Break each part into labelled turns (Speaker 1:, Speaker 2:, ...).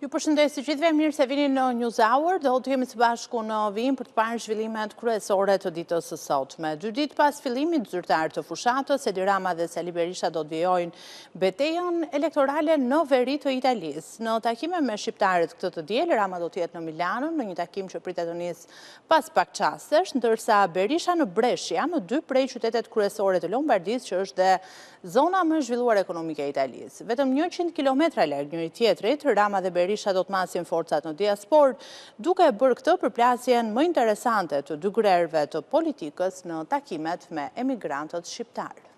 Speaker 1: Ju përshëndes të gjithëve, mirë se vini në News Hour, do të jemi së bashku në vijim për të parë zhvillimet kryesore të ditës së sotme. 2 ditë pas fillimit zyrtar të fushatës, Edi Rama dhe Sali Berisha do të vijojnë betejën elektorale në veri të Italisë. Në takime me shqiptarët këtë të diel, Rama do të jetë në Milano, në një takim që pritet të nisë pas pak çastesh, ndërsa Berisha në Brescia, në 2 prej qytetet kryesore të Lombardisë, që është dhe zona më zhvilluar ekonomike e Italisë. Vetëm 100 kilometra larg njëri tjetrit, Rama dhe Berisha do të masin forcat në diasporë, duke bërë këtë përplasjen më interesante të dy grerëve të politikës në takimet me emigrantët shqiptarë.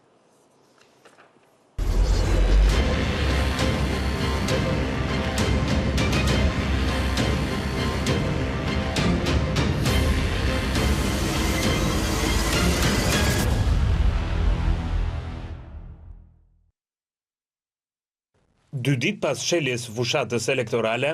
Speaker 2: Dy ditë pas sheljes fushatës elektorale,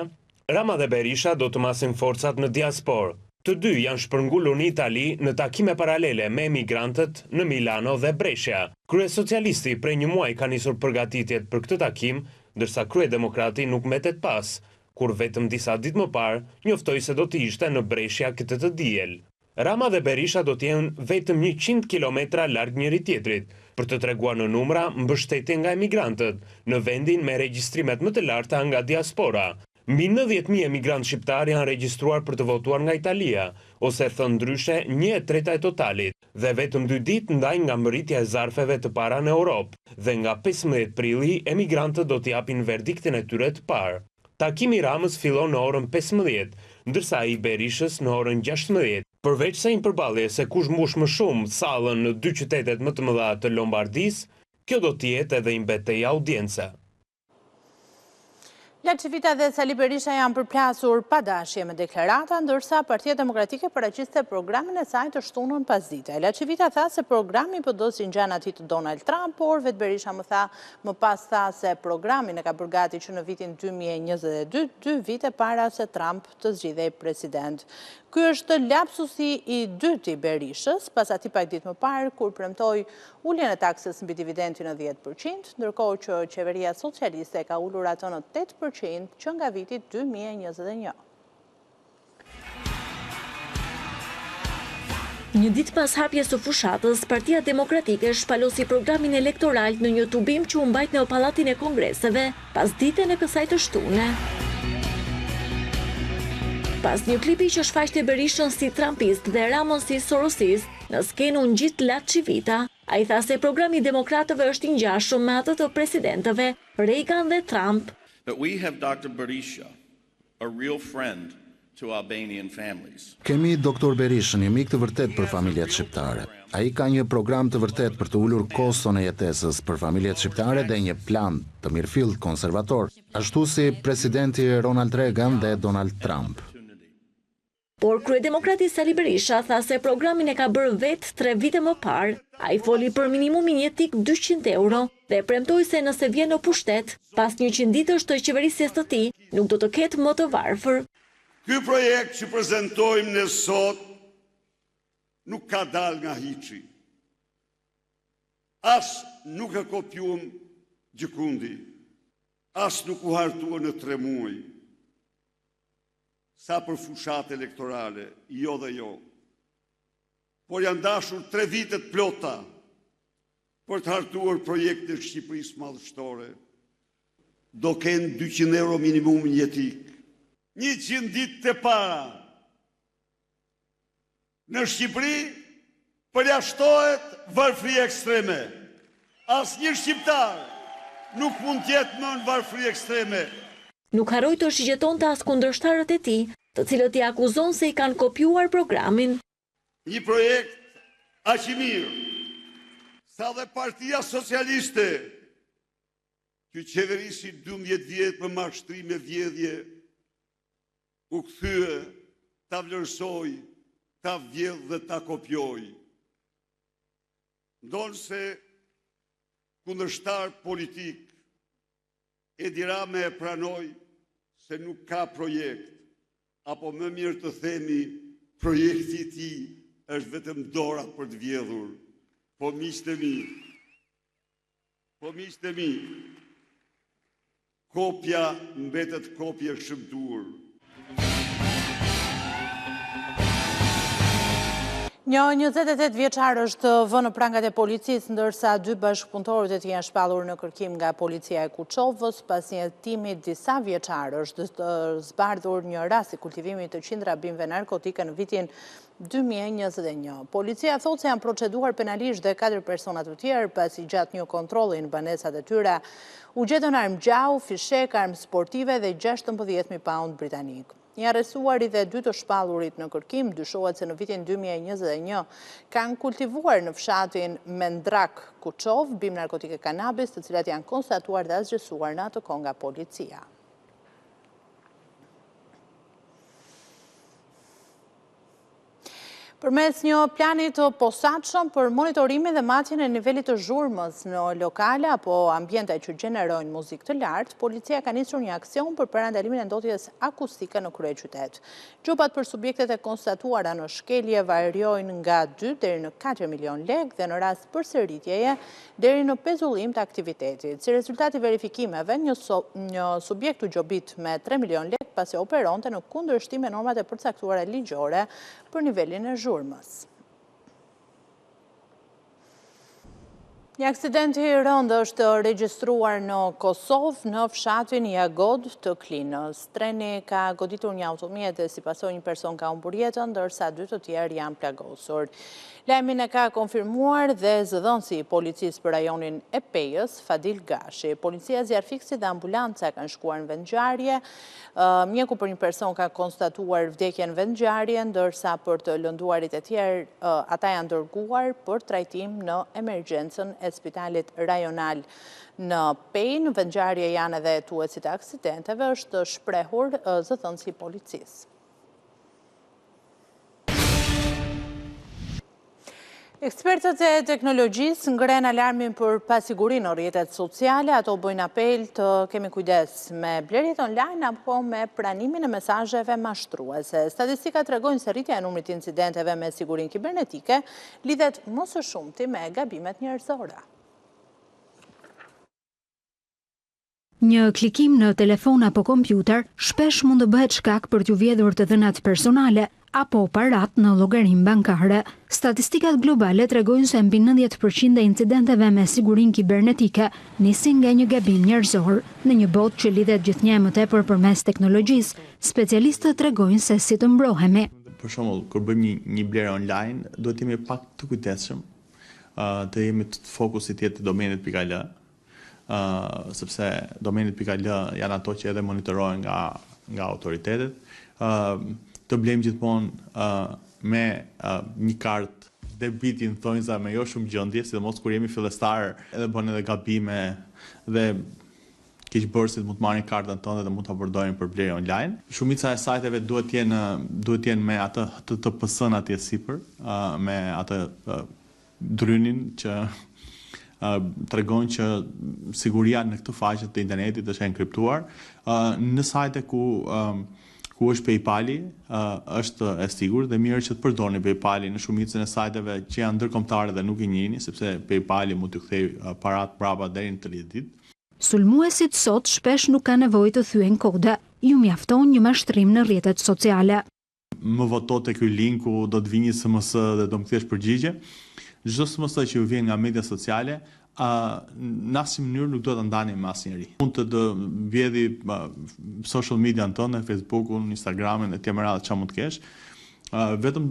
Speaker 2: Rama dhe Berisha do të masin forcat në diasporë. Të dy janë shpërngulur në Itali në takime paralele me emigrantët në Milano dhe Brescia. Kryesocialisti prej një muaji ka nisur përgatitjet për këtë takim, ndërsa Kryedemokrati nuk mbetet pas, kur vetëm disa ditë më parë njoftoi se do të ishte në Brescia këtë të diel. Rama dhe Berisha do të jenë vetëm 100 kilometra larg njëri tjetrit, për të treguar në numra mbështetje nga emigrantët në vendin me regjistrimet më të larta nga diaspora. Mbi 90.000 emigrantë shqiptar janë regjistruar për të votuar nga Italia, ose thënë ndryshe 1/3 e totalit, dhe vetëm 2 ditë ndaj nga mbërritja e zarfeve të para në Europë, dhe nga 15 prilli emigrantët do të japin verdiktin e tyre të parë. Takimi i Ramës fillon në orën 15, ndërsa ai i Berishës në orën 16. Përveç se një përballje se kush mbush më shumë sallën në 2 qytetet më të mëdha të Lombardisë, kjo do të jetë edhe një betejë audience.
Speaker 1: Lachivita dhe Sali Berisha janë përplasur pa dashje me deklarata, ndërsa Partia Demokratike paraqiste programin e saj të shtunën pasdite. Lachivita tha se programi PD si ngjan atij të Donald Trump, por vetë Berisha më pas tha se programin e ka bërë gati që në vitin 2022, 2 vite para se Trump të zgjidhej president. Ky është lapsusi i dytë i Berishës, pas atij pak ditë më parë, kur premtoi uljen e taksës mbi dividendin në 10%, ndërkohë që qeveria socialiste ka ulur atë në 8% që nga viti 2021.
Speaker 3: Një ditë pas hapjes së fushatës, Partia Demokratike shpalosi programin elektoral në një tubim që u mbajt në Pallatin e Kongreseve pas ditën e kësaj të shtune. Pas një klipi që shfaqte Berishën si trumpist dhe Ramën si sorosist, në skenë u ngjit Lachivita. Ai tha se programi demokratëve është i ngjashëm me atë të presidentëve Reagan dhe Trump.
Speaker 4: But we have Dr. Berisha, a real friend to Albanian families.
Speaker 5: Kemi Dr. Berishën, një mik të vërtet për familjet shqiptare. Ai ka një program të vërtet për të ulur koston e jetesës për familjet shqiptare dhe një plan të mirëfillt konservator, ashtu si presidenti Ronald Reagan dhe Donald Trump.
Speaker 3: Por Kryedemokrati Sali Berisha tha se programin e ka bërë vetë 3 vite më parë. Ai foli për minimumin jetik 200 euro dhe premtoi se nëse vjen në pushtet, pas 100 ditësh të qeverisjes së tij, nuk do të ketë më të varfër.
Speaker 6: Ky projekt që prezantojmë ne sot nuk ka dalë nga hiçi. As nuk e kopjuam Gjikundi, as nuk u hartua në 3 muaj. Sa për fushat elektorale, jo dhe jo. Por janë dashur 3 vitet plota për të hartuar projekte Shqipërisë madhështore. Do kenë 200 euro minimum jetik. 100 ditë të para. Në Shqipëri përjashtohet varfëria ekstreme. Asnjë shqiptar nuk mund të jetë më në varfëri ekstreme.
Speaker 3: Nuk harroi të shigjetonte as kundërshtarët e tij, të cilët i akuzon se i kanë kopjuar programin.
Speaker 6: Një projekt aq i mirë sa dhe Partia Socialiste, që qeverisi 12 vjet për mashtrim e vjedhje, u kthye, ta vlerësoi, ta vjedh dhe ta kopjoi. Ndonë se kundërshtar politik Edi Rama e pranoi se nuk ka projekt, apo më mirë të themi, projekti i tij është vetëm dora për të vjedhur. Po miqtë e mi, kopja mbetet kopje shëmtuar.
Speaker 1: Një 28 vjeçar është vënë në prangat e policisë, ndërsa 2 bashkëpunëtorët e tij janë shpallur në kërkim nga policia e Kuçovës. Pas një hetimi disa vjeçarë është zbardhur një rast i kultivimit të qindra bimëve narkotike në vitin 2021. Policia thotë se janë proceduar penalisht dhe 4 persona të tjerë, pasi gjatë një kontrolli në banesat e tyre u gjetën armë gjau, fishek, armë sportive dhe 16.000 pound britanik. Një arrestuari dhe 2 të shpallurit në kërkim dyshohet se në vitin 2021 kanë kultivuar në fshatin Mendrak Kuçov bimë narkotike kanabis, të cilat janë konstatuar dhe zgjesuar në atë kohë nga policia. Përmes një plani të posaçëm për monitorimin dhe matjen e nivelit të zhurmës në lokale apo ambiente që gjenerojnë muzikë të lartë, policia ka nisur një aksion për parandalimin e ndotjes akustike në kryeqytet. Gjopat për subjektet e konstatuara në shkelje variojnë nga 2 deri në 4 milion lekë dhe në rast përsëritjeje deri në pezullim të aktivitetit. Si rezultati verifikimeve, një subjekt u gjobit me 3 milion lekë pasi operonte në kundërshtim me normat e përcaktuara ligjore për nivelin e zhurmës. Një aksidenti i rëndë është regjistruar në Kosovë në fshatin Jagod të Klinës. Treni ka goditur një automjet dhe si pasojë një person ka humbur jetën, ndërsa 2 të tjerë janë plagosur. Lajmin e ka konfirmuar dhe zëdhënësi i policisë për rajonin e Pejës, Fadil Gashi. Policia, zjarfikësi dhe ambulanca kanë shkuar në vendngjarje. Mjeku për një person ka konstatuar vdekjen në vendngjarje, ndërsa për të lënduarit e tjerë, ata janë dërguar për trajtim në emergjencën e spitalit rajonal në Pejë. Në vendngjarje janë edhe hetuesit e aksidenteve, është shprehur zëdhënësi i policisë. Ekspertët e teknologjisë ngren alarmin për pasigurinë në rrjetet sociale, ato bëjnë apel të kemi kujdes me blerjet online apo me pranimin e mesazheve mashtruese. Statistikat tregojnë se rritja e numrit të incidenteve me sigurinë kibernetike lidhet më së shumti me gabimet njerëzore.
Speaker 7: Një klikim në telefon apo kompjuter shpesh mund të bëhet shkak për t'ju vjedhur të dhënat personale apo parat në llogarin bankare. Statistikat globale tregojnë se mbi 90% e incidenteve me sigurinë kibernetike nisin nga një gabim njerëzor. Në një botë që lidhet gjithnjë më tepër përmes teknologjisë, specialistët tregojnë se si të mbrohemi.
Speaker 8: Për shembull, kur bëjmë një blerje online, duhet të jemi pak të kujdesshëm, të jemi të fokusit jetë domenet.al, sepse domenet.al janë ato që edhe monitorohen nga autoritetet. Të blejmë gjithmonë me një kartë debiti në thonjza me jo shumë gjendje, sidomos kur jemi fillestar edhe bën edhe gabime dhe keqbërësit mund të marrin kartën tonë dhe mund ta përdorin për blerje online. Shumica e sajteve duhet jenë me atë TTPS-n atje sipër, me atë drynin që tregon që siguria në këtë faqe të internetit është enkriptuar. Në sajte ku është PayPal-i, është e sigurt dhe mirë që të përdorni PayPal-i në shumicën e sajteve që janë ndërkombëtare dhe nuk i njihni, sepse PayPal-i mund t'ju kthejë parat brapa deri në 30 ditë.
Speaker 7: Sulmuesit sot shpesh nuk kanë nevojë të thyen kode, ju mjafton një mashtrim në rrjetet sociale.
Speaker 8: Më voto te ky linku, do të vini SMS dhe do më kthesh përgjigje. Çdo SMS që ju vjen nga media sociale, në asnjë mënyrë nuk do ta ndani me asnjëri. Mund të vjedhi social media-n tonë, Facebook-un, Instagram-in e tjerë radhë çfarë mund të kesh. Vetëm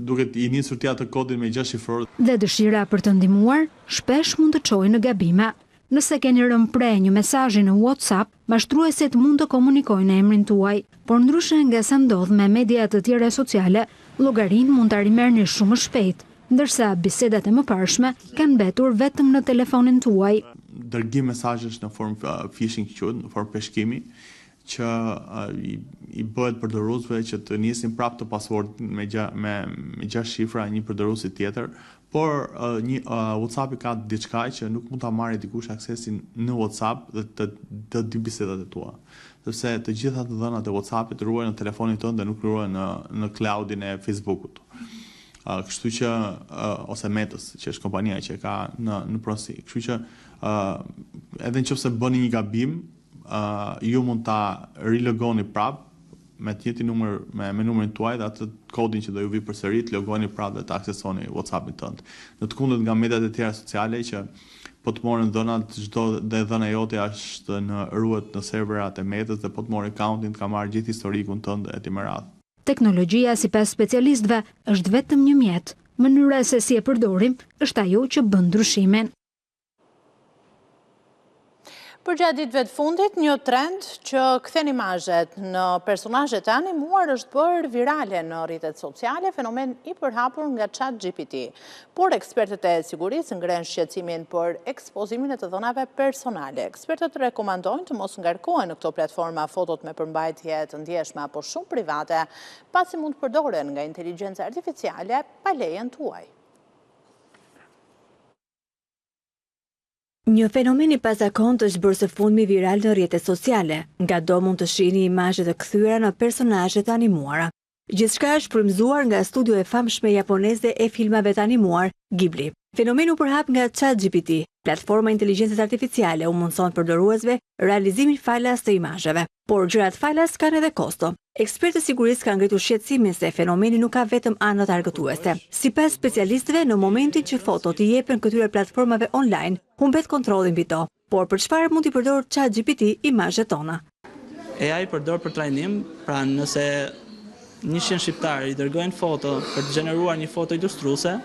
Speaker 8: duket i nisur ti atë kodin me 6 shifror.
Speaker 7: Dhe dëshira për të ndihmuar shpesh mund të çojë në gabime. Nëse keni rënë pre një mesazhi në WhatsApp, mashtruesit mund të komunikojnë në emrin tuaj, por ndryshe nga sa ndodh me media të tjera sociale, llogarinë mund ta rimerrni shumë shpejt, ndërsa bisedat e mëparshme kanë mbetur vetëm në telefonin tuaj.
Speaker 8: Dërgim mesazhesh në formë phishing quhet, në formë peshkimi, që i bëhet përdoruesve që të nisin prapë të passwordin me 6 shifra një përdoruesi tjetër, por WhatsApp-i ka diçka që nuk mund ta marrë dikush aksesin në WhatsApp dhe të dy bisedat e tua. Sepse të gjitha të dhënat e WhatsApp-it ruhen në telefonin tënd dhe nuk ruhen në cloudin e Facebook-ut. Kështu që ose Metës, që është kompania që ka në pronësi. Kështu që edhe nëse bëni një gabim, ju mund ta rilogoni prap me të njëjtin numër me numrin tuaj dhe atë kodin që do ju vi përsëri të logoni prap dhe të aksesoni WhatsApp-in tënd. Në të kundërt nga mediat e tjera sociale që po të morën dhënat, çdo dhe dhëna jote është ruhet në serverat e medias dhe po të morë accountin, ka marrë gjithë historikun tënd e etj me radhë.
Speaker 7: Teknologjia sipas specialistëve është vetëm një mjet. Mënyra se si e përdorim është ajo që bën ndryshimin.
Speaker 1: Përgjatë ditëve të fundit, një trend që kthen imazhet në personazhet e animuar është bërë virale në rrjetet sociale, fenomen i përhapur nga ChatGPT. Por ekspertët e sigurisë ngren shqetësimin për ekspozimin e të dhënave personale. Ekspertët rekomandojnë të mos ngarkohen në këto platforma fotot me përmbajtje të ndjeshme apo shumë private, pasi mund të përdoren nga inteligjenca artificiale pa lejen tuaj.
Speaker 3: Një fenomen i pazakontë është bërë së fundmi viral në rrjetet sociale, nga do mund të shihni imazhe të kthyer në personazhe të animuara. Gjithçka është frymëzuar nga studio e famshme japoneze e filmave të animuar Ghibli. Fenomeni u përhap nga ChatGPT, platforma inteligjencës artificiale u mundson përdoruesve realizimin falas të imazheve. Por gjërat falas kanë edhe kosto. Ekspertët e sigurisë kanë ngritur shqetësimin se fenomeni nuk ka vetëm anët argëtuese. Sipas specialistëve, në momentin që fotot i jepen këtyre platformave online, humbet kontrolli mbi to. Por për çfarë mund t'i përdorë ChatGPT imazhet tona?
Speaker 9: AI përdor për trajnim, pra nëse 100 shqiptarë i dërgojnë foto për të gjeneruar një foto ilustruese,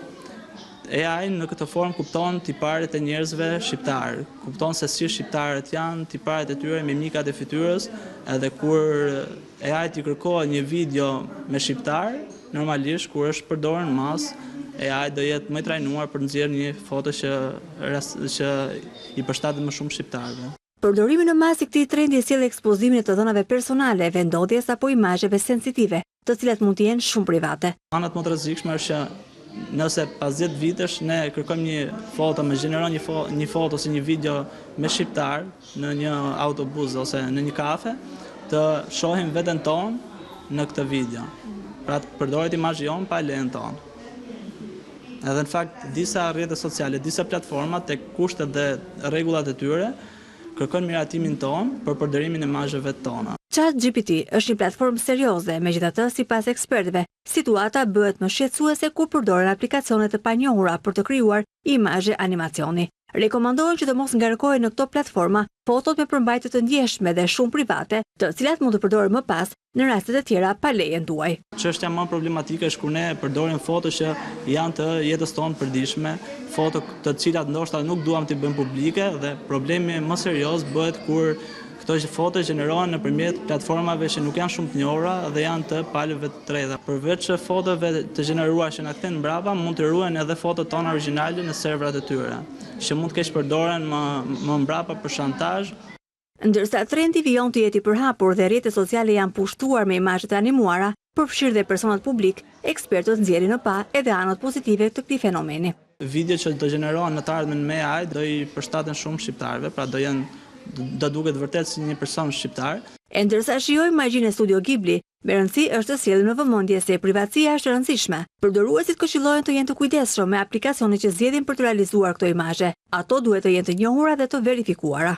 Speaker 9: AI në këtë formë kupton tiparet e njerëzve shqiptarë, kupton se si shqiptarët janë, tiparet e tyre, mimikat e fytyrës, edhe kur AI t'i kërkohet një video me shqiptar, normalisht kur është përdorur në mas, AI do jetë më i trajnuar për të nxjerrë një foto që i përshtatet më shumë shqiptarëve.
Speaker 3: Përdorimi në mas i këtij trendi sjell ekspozimin e të dhënave personale, vendodjes apo imazheve sensitive, të cilat mund të jenë shumë private.
Speaker 9: Anët më të rrezikshme është që nëse pas 10 vitesh ne kërkojmë një foto, me gjeneron një foto ose një video me shqiptar në një autobus ose në një kafe, të shohim veten tonë në këtë video. Pra të përdoret imazhi jon pa lejen tonë. Edhe në fakt disa rrjete sociale, disa platforma tek kushtet dhe rregullat e tyre kërkojnë miratimin tonë për përdorimin e imazheve tona.
Speaker 3: ChatGPT është një platformë serioze, megjithatë, sipas ekspertëve, situata bëhet më shqetësuese kur përdoren aplikacione të panjohura për të krijuar imazhe animacioni. Rekomandohen që të mos ngarkohen në këto platforma fotot me përmbajtje të ndjeshme dhe shumë private, të cilat mund të përdoren më pas në rastet e tjera pa lejen tuaj.
Speaker 9: Çështja më problematike është kur ne përdorim foto që janë të jetës tonë përditshme, foto të cilat ndoshta nuk duam t'i bëjmë publike, dhe problemi më serioz bëhet kur këto foto gjenerohen nëpërmjet platformave që nuk janë shumë të njohura dhe janë të palëve të treta. Përveç fotove të gjeneruar që na kthen mbrapa, mund të ruhen edhe fotot tona origjinale në serverat e tyre, që mund të keq përdoren më mbrapa për shantazh.
Speaker 3: Ndërsa trendi vijon të jetë i përhapur dhe rrjetet sociale janë pushtuar me imazhet e animuara, përfshirë dhe personat publik, ekspertët nxjerrin në pa edhe anët pozitive të këtij fenomeni.
Speaker 9: Video që do gjenerohen në të ardhmen me AI do i përshtaten shumë shqiptarëve, pra do duket vërtet si një person shqiptar.
Speaker 3: E ndërsa shijojmë imazhin e studio Ghibli, me rëndësi është të sjellim në vëmendje se privatësia është e rëndësishme. Përdoruesit këshillohen të jenë të kujdesshëm me aplikacionet që zgjedhin për të realizuar këto imazhe. Ato duhet të jenë të njohura dhe të verifikuara.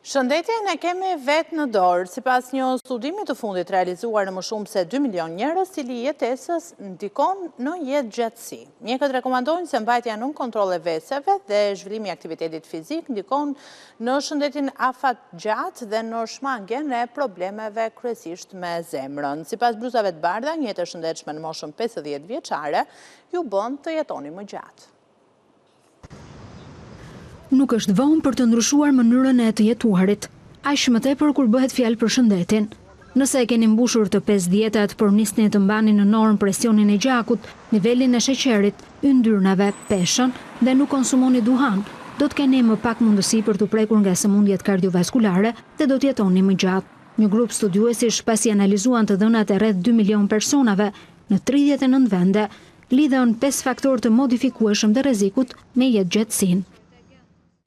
Speaker 1: Shëndetjen e kemi vetë në dorë, sipas një studimi të fundit realizuar në më shumë se 2 milion njerëz, cili jetesës ndikon në jetë gjatësi. Mjekët rekomandojnë se mbajtja nën kontroll e veseve dhe zhvillimi i aktivitetit fizik ndikon në shëndetin afatgjatë dhe në shmangjen e problemeve kryesisht me zemrën. Sipas bluzave të bardha, një jetë e shëndetshme në moshën 50 vjeçare ju bën të jetoni më gjatë.
Speaker 7: Nuk është vonë për të ndryshuar mënyrën e të jetuarit, aq më tepër kur bëhet fjalë për shëndetin. Nëse e keni mbushur të 5 dietat, por nisni të mbani në normë presionin e gjakut, nivelin e sheqerit, yndyrnave, peshën dhe nuk konsumoni duhan, do të keni më pak mundësi për të prekur nga sëmundjet kardiovaskulare dhe do të jetoni më gjatë. Një grup studiuesish pasi analizuan të dhënat e rreth 2 milion personave në 39 vende, lidhën 5 faktorë të modifikueshëm të rrezikut me jetëgjatësinë.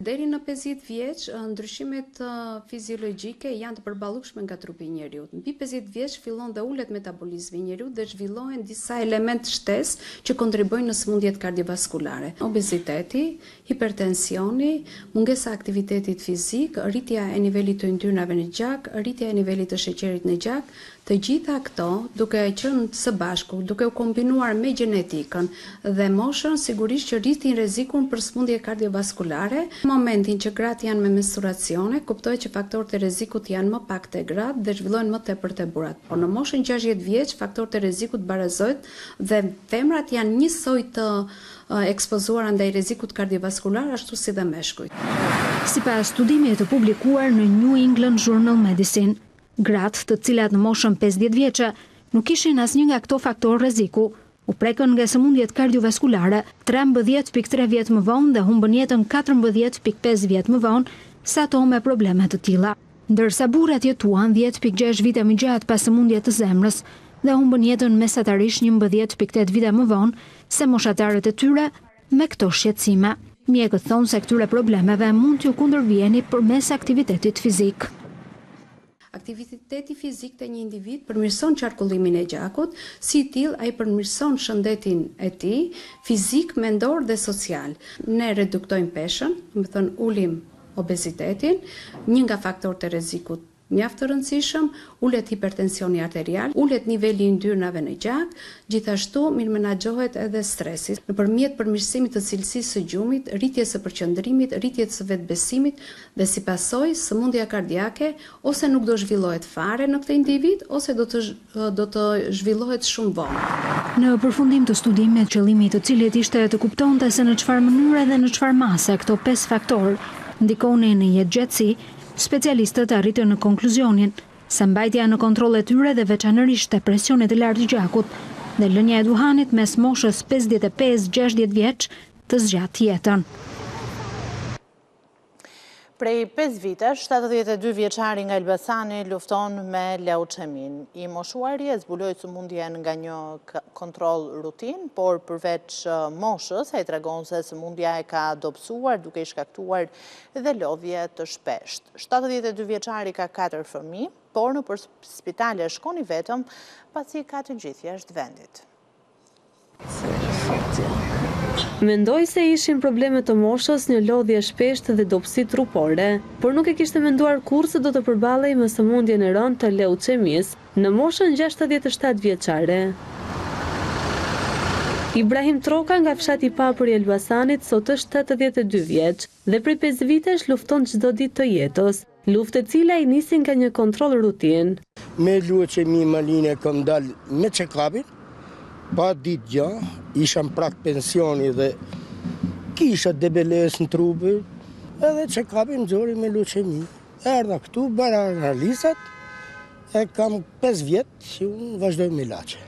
Speaker 10: Deri në 50 vjeç, ndryshimet fiziologjike janë të përballueshme nga trupi i njeriut. Mbi 50 vjeç fillon dhe ulet metabolizmi i njeriut dhe zhvillohen disa elementë shtesë që kontribojnë në sëmundjet kardiovaskulare. Obeziteti, hipertensioni, mungesa e aktivitetit fizik, rritja e nivelit të yndyrnave në gjak, rritja e nivelit të sheqerit në gjak, të gjitha këto, duke qenë së bashku, duke u kombinuar me gjenetikën dhe moshën, sigurisht që rritin rrezikun për sëmundje kardiovaskulare. Në momentin që gratë janë me menstruacione, kuptohet që faktorët e rrezikut janë më pak te gratë dhe zhvillohen më tepër te burrat. Por në moshën 60 vjeç, faktorët e rrezikut barazohet dhe femrat janë njësoj të ekspozuar ndaj rrezikut kardiovaskular ashtu si dhe meshkujt.
Speaker 7: Sipas studimeve të publikuar në New England Journal Medicine, gratë të cilat në moshën 50 vjeçe nuk kishin asnjë nga këto faktorë rreziku, u prekën nga sëmundjet kardiovaskulare 13.3 vjet më vonë dhe humbën jetën 14.5 vjet më vonë se ato me probleme të tilla. Ndërsa burrat jetuan 10.6 vite më gjatë pas sëmundjes të zemrës dhe humbën jetën mesatarisht 11.8 vite më vonë se moshatarët e tyre me këto shqetësime. Mjekët thonë se këtyre problemeve mund t'ju kundërvijeni përmes aktivitetit fizik.
Speaker 10: Aktiviteti fizik të një individ përmirëson qarkullimin e gjakut, si i tillë ai përmirëson shëndetin e tij fizik, mendor dhe social. Ne reduktojmë peshën, do të thënë ulim obezitetin, një nga faktorët e rrezikut mjaft të rëndësishëm, ulet hipertensioni arterial, ulet niveli i yndyrnave në gjak, gjithashtu mirë menaxhohet edhe stresi nëpërmjet përmirësimit të cilësisë së gjumit, rritjes së përqendrimit, rritjes së vetbesimit dhe si pasojë sëmundja kardiake ose nuk do zhvillohet fare në këtë individ ose do të zhvillohet shumë vonë.
Speaker 7: Në përfundim të studimit, qëllimi i të cilit ishte të kuptonte se në çfarë mënyre dhe në çfarë mase këto 5 faktorë ndikonin në jetëgjatësi, specialistët arritën në konkluzionin se mbajtja në kontroll e tyre dhe veçanërisht e presionit të lartë të gjakut dhe lënia e duhanit mes moshës 55-60 vjeç të zgjat jetën.
Speaker 1: Prej 5 vitesh, 72 vjeçari nga Elbasani lufton me leuqemin. I moshuari e zbuloi sëmundjen nga një kontroll rutin, por përveç moshës, ai tregon se sëmundja e ka dobësuar duke i shkaktuar dhe lodhje të shpeshtë. 72 vjeçari ka 4 fëmijë, por në spitale shkon i vetëm pasi ka të gjithë jashtë vendit.
Speaker 11: Mendoj se ishin probleme të moshës, një lodhje shpeshtë dhe dobësi trupore, por nuk e kishte menduar kurrë se do të përballej me sëmundjen e rëndë të leuqemisë në moshën 67 vjeçare. Ibrahim Troka nga fshati i papër i Elbasanit sot është 82 vjeç dhe prej 5 vitesh lufton çdo ditë të jetës, luftë e cila i nisi nga një kontroll rutin.
Speaker 12: Me leuqemi maline kam dal me check-upin. Pa ditë gjë, isha në prak pensioni dhe kisha debeles në trupi, edhe check-upin zori me leuqemi. Erdha këtu, bëra analizat, e kam 5 vjetë që unë vazhdoj me ilaçe.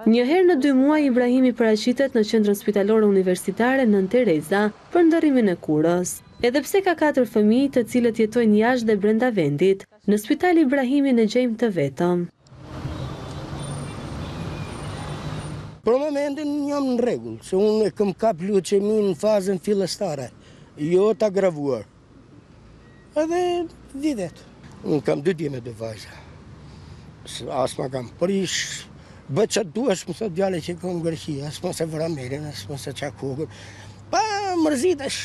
Speaker 11: Një herë në 2 muaj, Ibrahimi paraqitet në qendrën spitalore universitare Nën Tereza për ndërrimin e kurës. Edhe pse ka 4 fëmijë të cilët jetojnë jashtë dhe brenda vendit, në spital Ibrahimin e gjejmë të vetëm.
Speaker 12: Për momentin jam në rregull, se unë kam kap leuqemi në fazën fillestare, jo të agravuar. Edhe vitet. Unë kam 2 djeme dhe vajza. As ma kam prish, bë që duesh më thot djale që kam Greqi, as më se vramerin, as më se qakukën. Pa mërzitesh.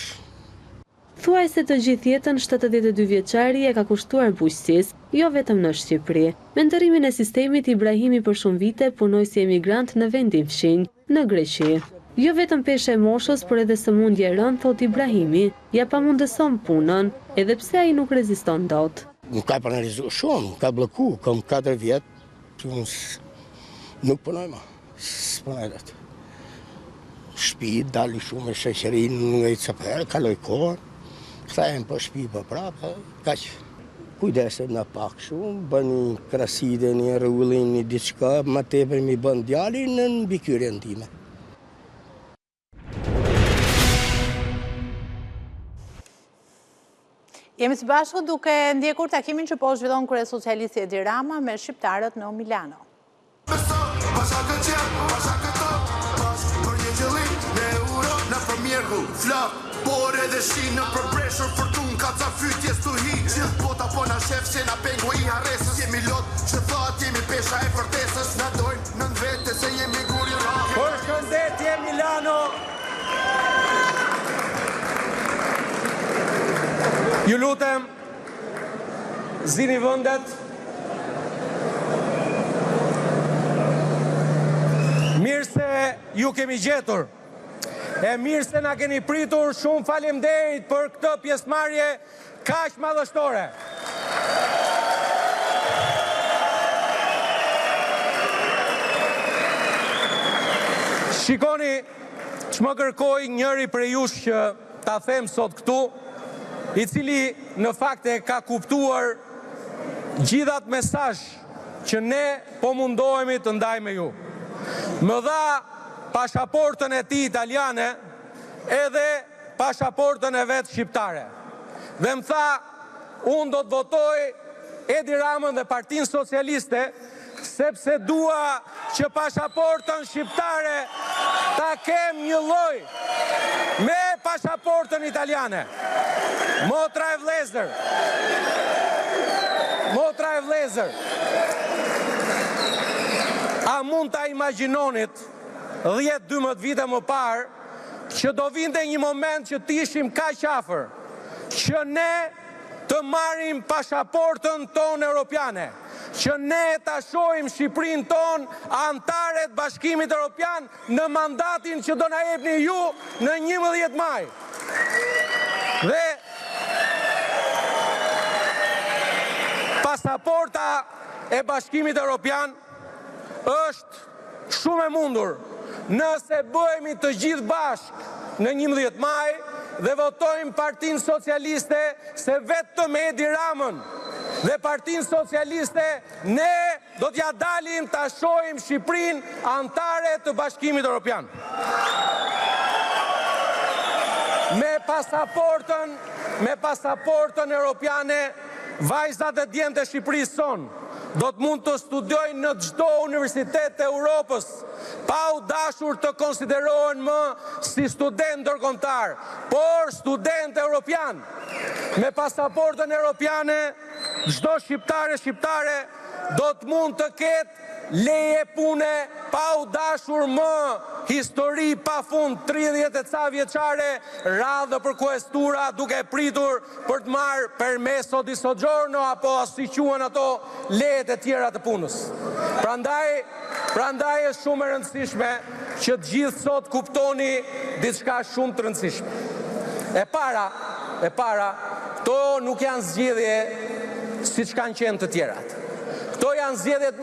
Speaker 11: Thuaj se të gjithë jetën 72 vjeçari e ka kushtuar bujqësisë, jo vetëm në Shqipëri. Me ndërrimin e sistemit, Ibrahimi për shumë vite punoi si emigrant në vendin fshinj, në Greqi. Jo vetëm peshë e moshës, por edhe sëmundje e rëndë, thot Ibrahimi, ja pamundëson punën, edhe pse ai nuk reziston dot.
Speaker 12: Më ka penalizuar shumë, ka blloku, kam 4 vjet, nuk punoj më, s'punoj dot. Shtëpi, dali shumë me sheqerin, nga i cëpër, kaloj kohën. Kthehem për shtëpi për prapë, kaq. Kujdeset në pak shumë, bën një kraside, një rrullin, një diçka, më tepër mi bën djalin në mbikyrjen time.
Speaker 1: Jemi së bashku duke ndjekur takimin që po zhvillon Krye Socialisti Edi Rama me shqiptarët në Milano.
Speaker 13: rregull, flak, bore dhe shi në përbreshur fortun, ka ca fytjes tu hi, gjithë bota po na shef që na pengu i harresës, jemi lot që thot jemi pesha e fortesës, na dojnë nën vete se jemi guri rakë.
Speaker 14: Përshëndetje Milano. Ju lutem, zini vëndet. Mirë se ju kemi gjetur. E mirë se na keni pritur, shumë faleminderit për këtë pjesëmarrje kaq madhështore. Shikoni, ç'më kërkoi njëri prej jush që ta them sot këtu, i cili në fakt e ka kuptuar gjithat mesazh që ne po mundohemi të ndajmë ju. Më dha pasaportën e tij italiane edhe pasaportën e vet shqiptare. Dhe më tha, unë do të votoj Edi Ramën dhe Partinë Socialiste sepse dua që pasaportën shqiptare ta kem një lloj me pasaportën italiane. Motra e vlezër. Motra e vlezër. A mund ta imagjinonit 10-12 vite më parë që do vinte një moment që t'ishim kaq afër që ne të marrim pasaportën tonë europiane, që ne ta shohim Shqipërinë tonë antare të Bashkimit Evropian në mandatin që do na jepni ju në 11 maj. Dhe pasaporta e Bashkimit Evropian është shumë e mundur nëse bëhemi të gjithë bashk në 11 maj dhe votojmë Partinë Socialiste, se vetëm Edi Ramën dhe Partinë Socialiste ne do t'ja dalim ta shohim Shqipërinë antare të Bashkimit Evropian. Me pasaportën europiane, vajzat e djemtë e Shqipërisë son do të mund të studiojnë në çdo universitet të Europës, pa u dashur të konsiderohen më si student ndërkombëtar, por student europian. Me pasaportën europiane, çdo shqiptare do të mund të ketë leje pune pa u dashur më histori pa fund 30 e ca vjeçare radhë për kuestura duke pritur për të marrë permesso di soggiorno apo si quhen ato lejet e tjera të punës. Prandaj është shumë e rëndësishme që të gjithë sot kuptoni diçka shumë të rëndësishme. E para, këto nuk janë zgjedhje siç kanë qenë të tjerat. Këto janë zgjedhjet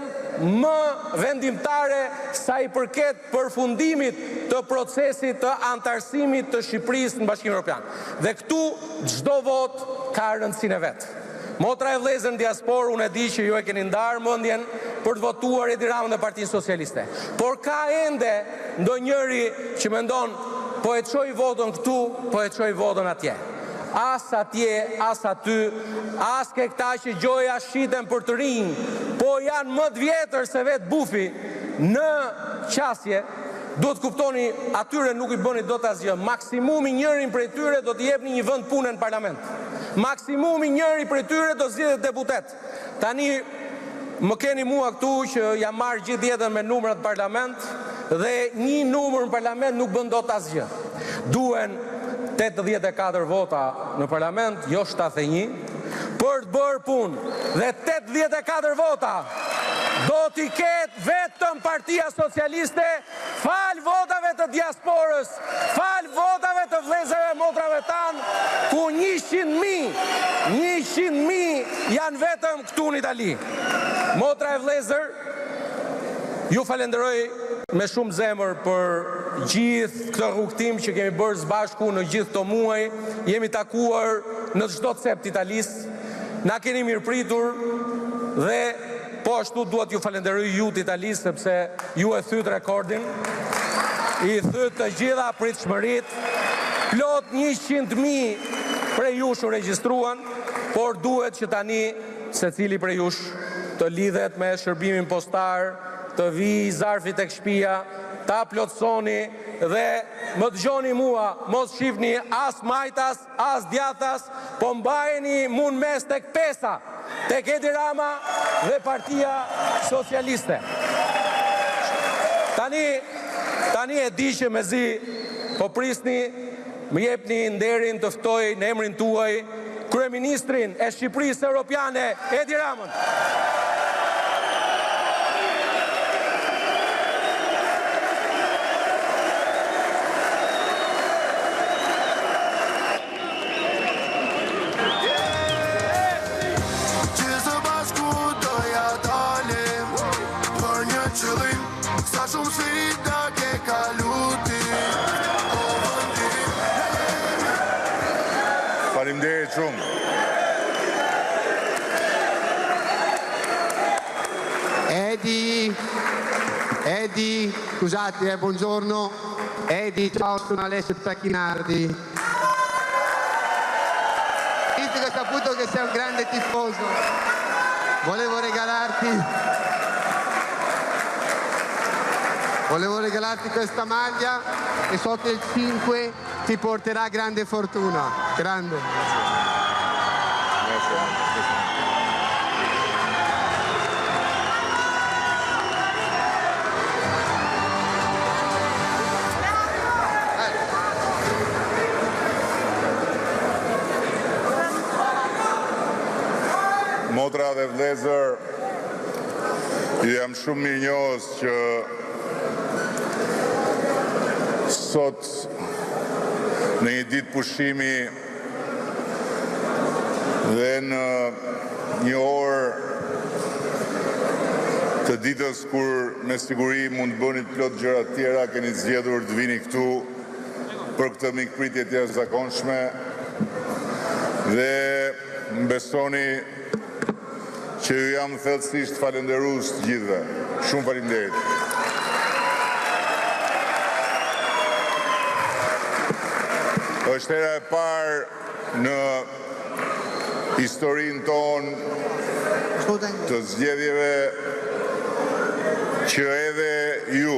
Speaker 14: më vendimtare sa i përket përfundimit të procesit të antarësimit të Shqipërisë në Bashkimin Evropian. Dhe këtu çdo vot ka rëndësinë e vet. Motra e vlezër në diasporë, unë e di që ju e keni ndarë mendjen për të votuar Edi Ramën dhe Partinë Socialiste. Por ka ende ndonjëri që mendon po e çoj votën këtu, po e çoj votën atje. As atje, as aty, as ke këta që gjoja shiten për të rinj, po janë më të vjetër se vetë bufi në qasje, do të kuptoni, atyre nuk i bëni do të asgjë. Maksimumi njërin prej tyre do të jepni një vend pune në parlament. Maksimumi njëri prej tyre do zgjedhet deputet. Tani më keni mua këtu që jam marrë gjithë jetën me numrat parlament dhe një numër në parlament nuk bën dot asgjë. Duhen 84 vota në parlament, jo 71, për të bërë punë. Dhe 84 vota do t'i ketë vetëm Partia Socialiste, fal votave të diasporës, fal votave të vlezërve motrave tanë, ku 100.000 janë vetëm këtu në Itali. Motra e vlezër, ju falenderoj me shumë zemër për gjithë këtë rrugtim që kemi bërë së bashku në gjithë këto muaj, jemi takuar në çdo cep të Italisë, na keni mirëpritur dhe po ashtu duhet ju falenderoj ju të Italisë sepse ju e thyt rekordin, i thyt të gjitha pritshmërit, plot 100.000 prej jush u regjistruan, por duhet që tani secili prej jush të lidhet me shërbimin postar, të vi zarfi tek shtëpia, ta plotësoni dhe më dëgjoni mua, mos shifni as majtas, as djathas, po mbajeni mund mes tek pesa, tek Edi Rama dhe Partia Socialiste. Tani e di që mezi po prisni, më jepni nderin të ftoj në emrin tuaj Kryeministrin e Shqipërisë Europiane, Edi Ramën.
Speaker 15: Faleminderit shumë.
Speaker 16: Edi, scusate, buongiorno. Edi, ciao, sono Alessio Tacchinardi. Visto che ho saputo che sei un grande tifoso, volevo regalarti questa maglia e so che il 5 ti porterà grande fortuna. Grande.
Speaker 15: Motra dhe vlezër, ju jam shumë mirënjohës që sot në një ditë pushimi dhe në një orë të ditës kur me siguri mund të bëni plot gjëra të tjera, keni zgjedhur të vini këtu për këtë mikpritje të jashtëzakonshme dhe më besoni që ju jam thellësisht falenderues të gjithëve. Shumë faleminderit. Është hera e parë në historinë tonë të zgjedhjeve që edhe ju,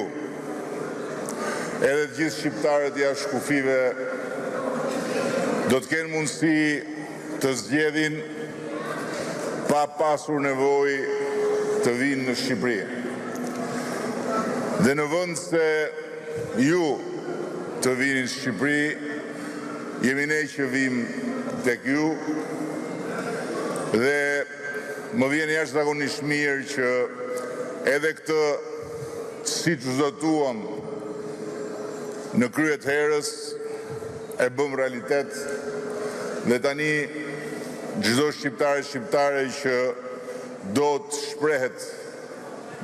Speaker 15: edhe të gjithë shqiptarët jashtë kufive do të kenë mundësi të zgjedhin pa pasur nevojë të vinë në Shqipëri. Dhe në vend se ju të vini në Shqipëri, jemi ne që vim tek ju dhe më vjen jashtëzakonisht mirë që edhe këtë siç zotuam në krye të herës e bëm realitet dhe tani çdo shqiptare që do të shprehet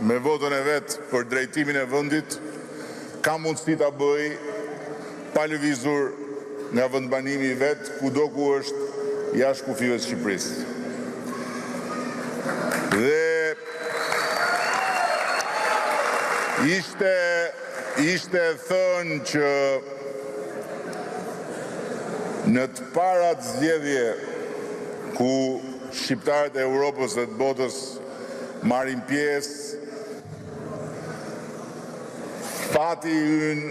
Speaker 15: me votën e vet për drejtimin e vendit, ka mundësi ta bëj pa lëvizur nga vendbanimi i vet, kudo ku është jashtë kufive të Shqipërisë. Dhe ishte thënë që në të parat zgjedhje ku shqiptarët e Europës dhe të botës marrin pjesë, fati ynë,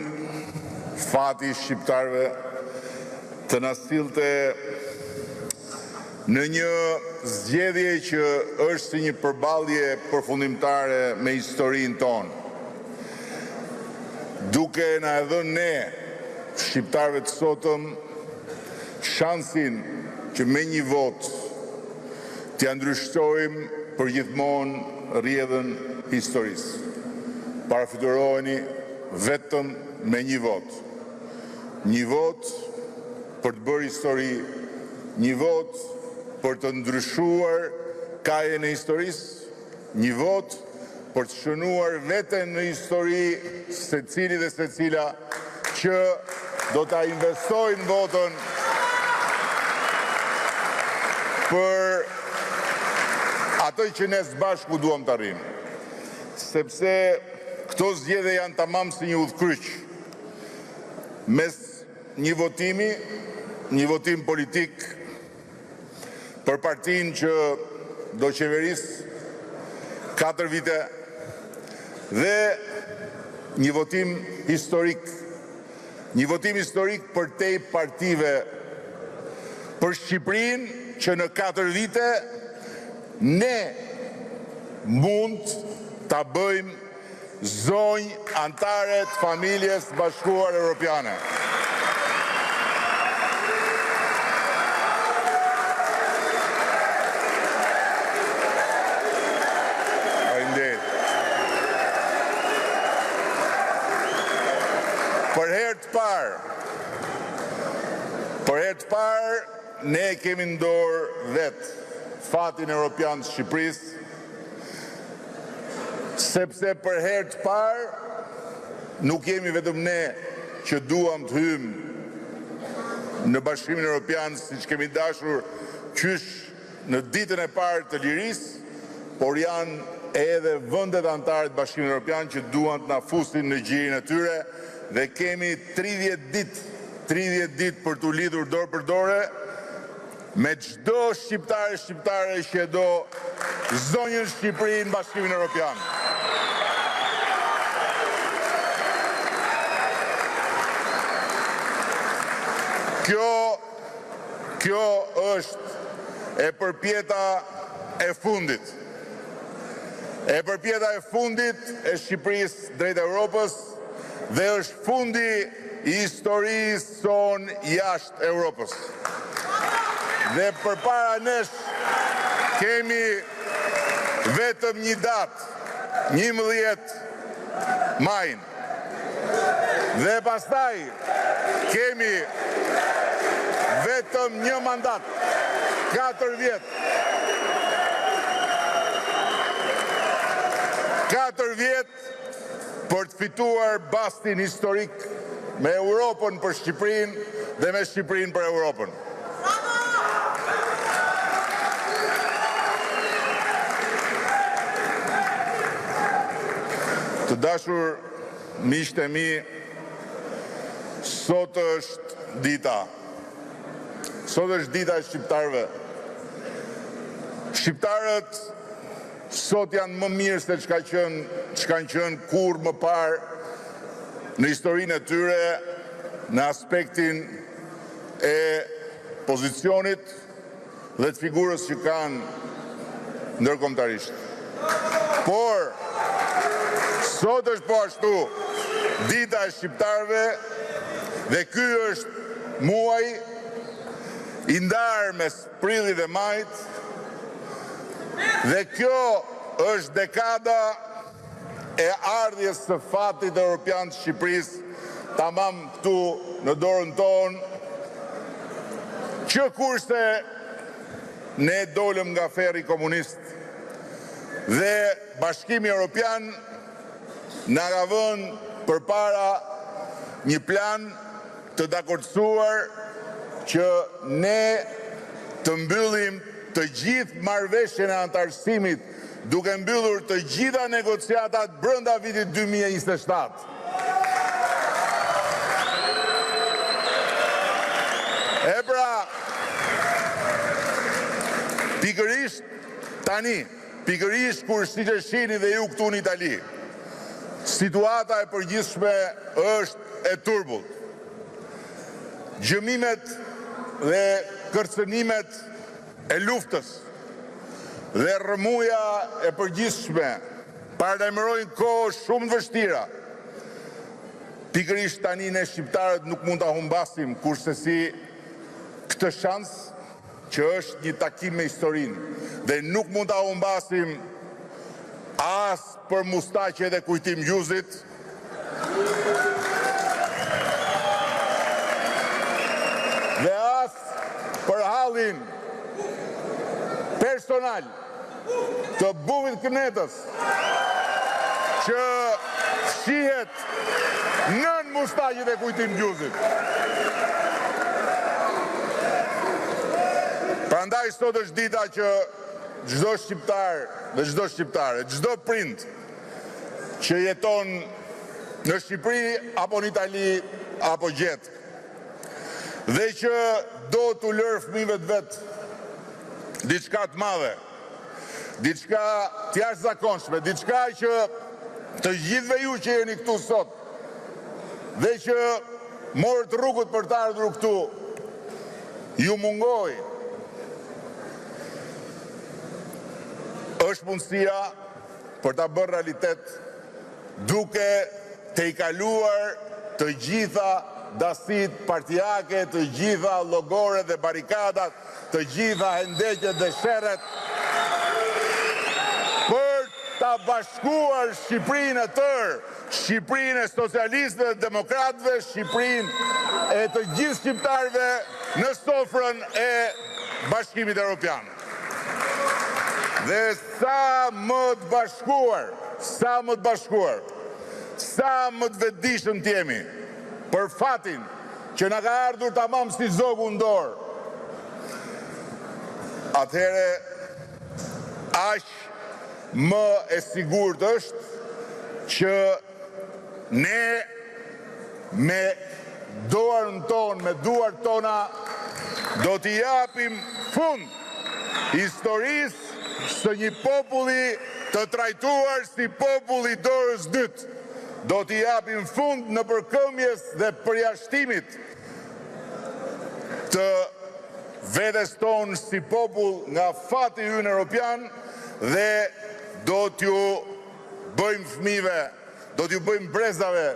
Speaker 15: fati shqiptarëve të na sillte në një zgjedhje që është si një përballje përfundimtare me historinë tonë. Duke na dhënë ne, shqiptarëve të sotëm, shansin që me një vot t'ja ndryshtojmë për gjithmonë rrjedhën historisë. Parafituroheni vetëm me një vot. Një vot për të bërë histori, një vot për të ndryshuar kajen e historisë, një vot për të shënuar veten në histori secili dhe secila që do ta investojnë votën për ato që ne së bashku duam të arrijmë. Sepse këto zgjedhje janë tamam si një udhkryq mes një votim politik për partinë që do qeverisë 4 vite dhe një votim historik. Një votim historik për te partive për Shqipërinë që në 4 vite ne mund ta bëjmë zonjë antare të familjes bashkuar europiane. Për herë të parë, ne kemi në dorë vetë fatin europian të Shqipërisë, sepse për herë të parë nuk jemi vetëm ne që duam të hymë në Bashkimin Europian siç kemi dashur qysh në ditën e parë të lirisë, por janë edhe vendet anëtare të Bashkimit Europian që duan të na fusin në gjirin e tyre. Dhe kemi 30 ditë për t'u lidhur dorë për dore me çdo shqiptare që e do zonjën Shqipëri në Bashkimin Europian. Kjo është e përpjeta e fundit. E përpjeta e fundit e Shqipërisë drejt Europës dhe është fundi i historisë sonë jashtë Europës. Dhe përpara nesh kemi vetëm një datë, 11 majin. Dhe pastaj kemi vetëm një mandat, 4 vjet. 4 vjet për të fituar bastin historik me Europën për Shqipërinë dhe me Shqipërinë për Europën. Të dashur miqtë e mi, sot është dita. Sot është dita e shqiptarëve. Shqiptarët sot janë më mirë se çka kanë qenë kur më parë në historinë e tyre në aspektin e pozicionit dhe të figurës që kanë ndërkombëtarisht. Por sot është po ashtu dita e shqiptarëve dhe ky është muaj i ndarë mes prillit dhe majit. Dhe kjo është dekada e ardhjes së fatit europian të Shqipërisë, tamam këtu në dorën tonë, që kurse ne dolëm nga ferri komunist dhe Bashkimi Europian na ka vënë përpara një plan të dakordsuar që ne të mbyllim të gjithë marrëveshjen e antarësimit, duke mbyllur të gjitha negociatat brenda vitit 2027. E pra, pikërisht tani, pikërisht kur siç e shihni dhe ju këtu në Itali, situata e përgjithshme është e turbullt. Gjëmimet dhe kërcënimet e luftës dhe rrëmuja e përgjithshme paralajmërojnë kohë shumë të vështira. Pikërisht tani ne shqiptarët nuk mund ta humbasim kurse si këtë shans që është një takim me historinë dhe nuk mund ta humbasim as për mustaqe dhe kujtim gjuzit. Dhe as për hallin personal të Buvit Kënetës që shihet nën mustaqet e kujtim gjuzit. Prandaj sot është dita që çdo shqiptar dhe çdo shqiptare, çdo prind që jeton në Shqipëri apo në Itali apo gjet dhe që do t'u lërë fëmijëve të vet diçka të madhe, diçka të jashtëzakonshme, diçka që të gjithve ju që jeni këtu sot dhe që morët rrugët për të ardhur këtu, ju mungoj është mundësia për ta bërë realitet duke të i kaluar të gjitha dasit partijake, të gjitha llogore dhe barikadat, të gjitha hendeqet dhe sherret, për ta bashkuar Shqipërinë e tërë, Shqipërinë e socialistëve dhe demokratëve, Shqipërinë e të gjithë shqiptarëve në sofrën e Bashkimit Evropian. Dhe sa më të bashkuar, sa më të vetëdijshëm t'jemi për fatin që na ka ardhur tamam si zogu në dorë, atëhere aq më e sigurt është që ne me dorën tonë, me duart tona, do t'i japim fund historisë së një populli të trajtuar si populli dorës dytë. Do t'i japim fund në përkëmbjes dhe përjashtimit të vetes tonë si popull nga fati ynë evropian dhe do t'ju bëjmë fëmijëve, do t'ju bëjmë brezave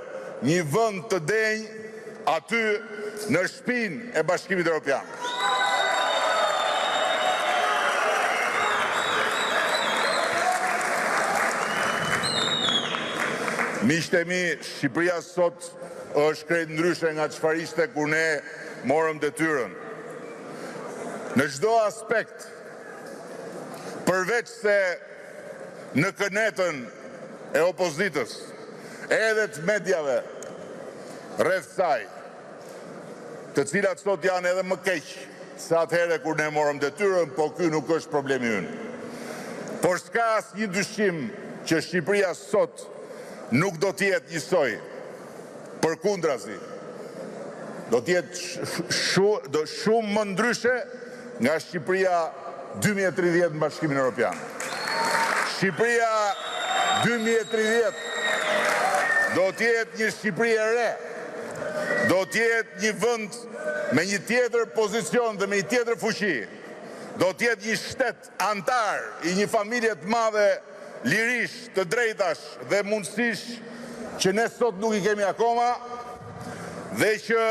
Speaker 15: një vend të denjë aty në shtëpinë e Bashkimit Evropian. Miqtë e mi, Shqipëria sot është krejt ndryshe nga çfarë ishte kur ne morëm detyrën. Në çdo aspekt, përveç se në kënetën e opozitës, edhe të mediave rreth saj, të cilat sot janë edhe më keq se atëherë kur ne morëm detyrën, po ky nuk është problemi ynë. Por s'ka asnjë dyshim që Shqipëria sot nuk do t'jetë njësoj, përkundrazi, do t'jetë shumë më ndryshe nga Shqipëria 2030 në Bashkimin Evropian. Shqipëria 2030 do t'jetë një Shqipëri e re, do t'jetë një vend me një tjetër pozicion dhe me një tjetër fuqi, do t'jetë një shtet antar i një familje të madhe lirish, të drejtash dhe mundësish që ne sot nuk i kemi akoma dhe që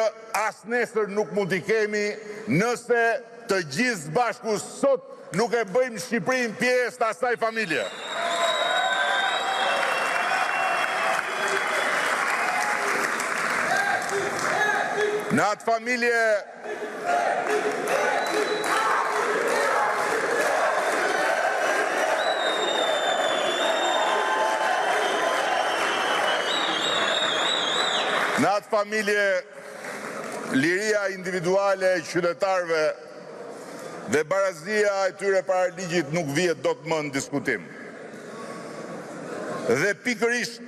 Speaker 15: as nesër nuk mund t'i kemi nëse të gjithë bashku sot nuk e bëjmë Shqipërinë pjesë të asaj familje. Në atë familje Në atë familje, liria individuale e qytetarëve dhe barazia e tyre para ligjit nuk vihet dot më në diskutim. Dhe pikërisht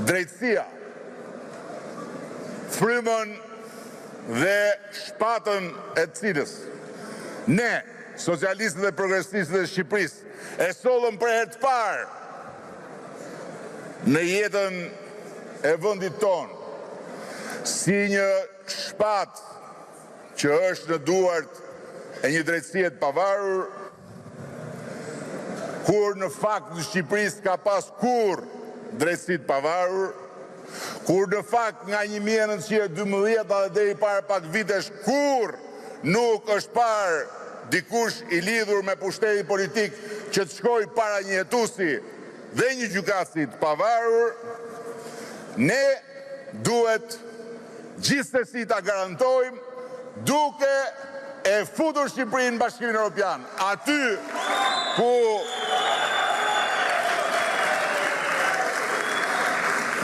Speaker 15: drejtësia, frymën dhe shpatën e cilës ne, socialistët dhe progresistët e Shqipërisë, e sollëm për herë të parë në jetën e vendit tonë, si një shpatë që është në duart e një drejtësie të pavarur, kur në fakt në Shqipëri s'ka pas kur drejtësi të pavarur, kur në fakt nga 1912 dhe deri para pak vitesh kur nuk është parë dikush i lidhur me pushteti politik që të shkoj para një hetuesi dhe një gjykatësi të pavarur, ne duhet gjithsesi ta garantojmë duke e futur Shqipërinë në Bashkimin Evropian, aty ku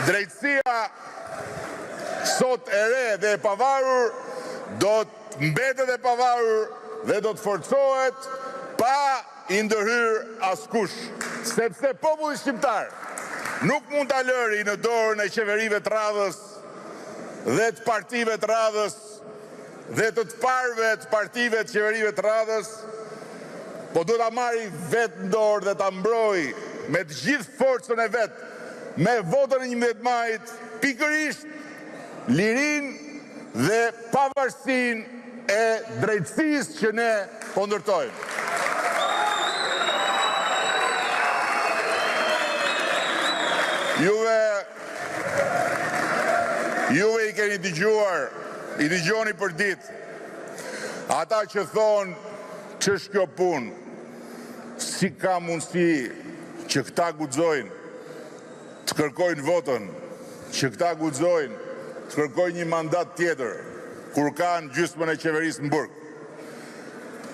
Speaker 15: drejtësia sot e re dhe e pavarur do të mbetet e pavarur dhe do të forcohet pa i ndërhyr askush, sepse populli shqiptar nuk mund ta lëri në dorën e qeverive të radhës dhe të partive të radhës dhe të parëve të partive të qeverive të radhës, po do ta marri vetë në dorë dhe ta mbrojë me të gjithë forcën e vetë, me votën e 11 majit, pikërisht lirin dhe pavarësinë e drejtësisë që ne po ndërtojmë. Juve i keni dëgjuar, i dëgjoni për ditë, ata që thonë që është kjo punë, si ka mundësi që këta guxojnë të kërkojnë votën, që këta guxojnë të kërkojnë një mandat tjetër, kur kanë gjysmën e qeverisë në burg.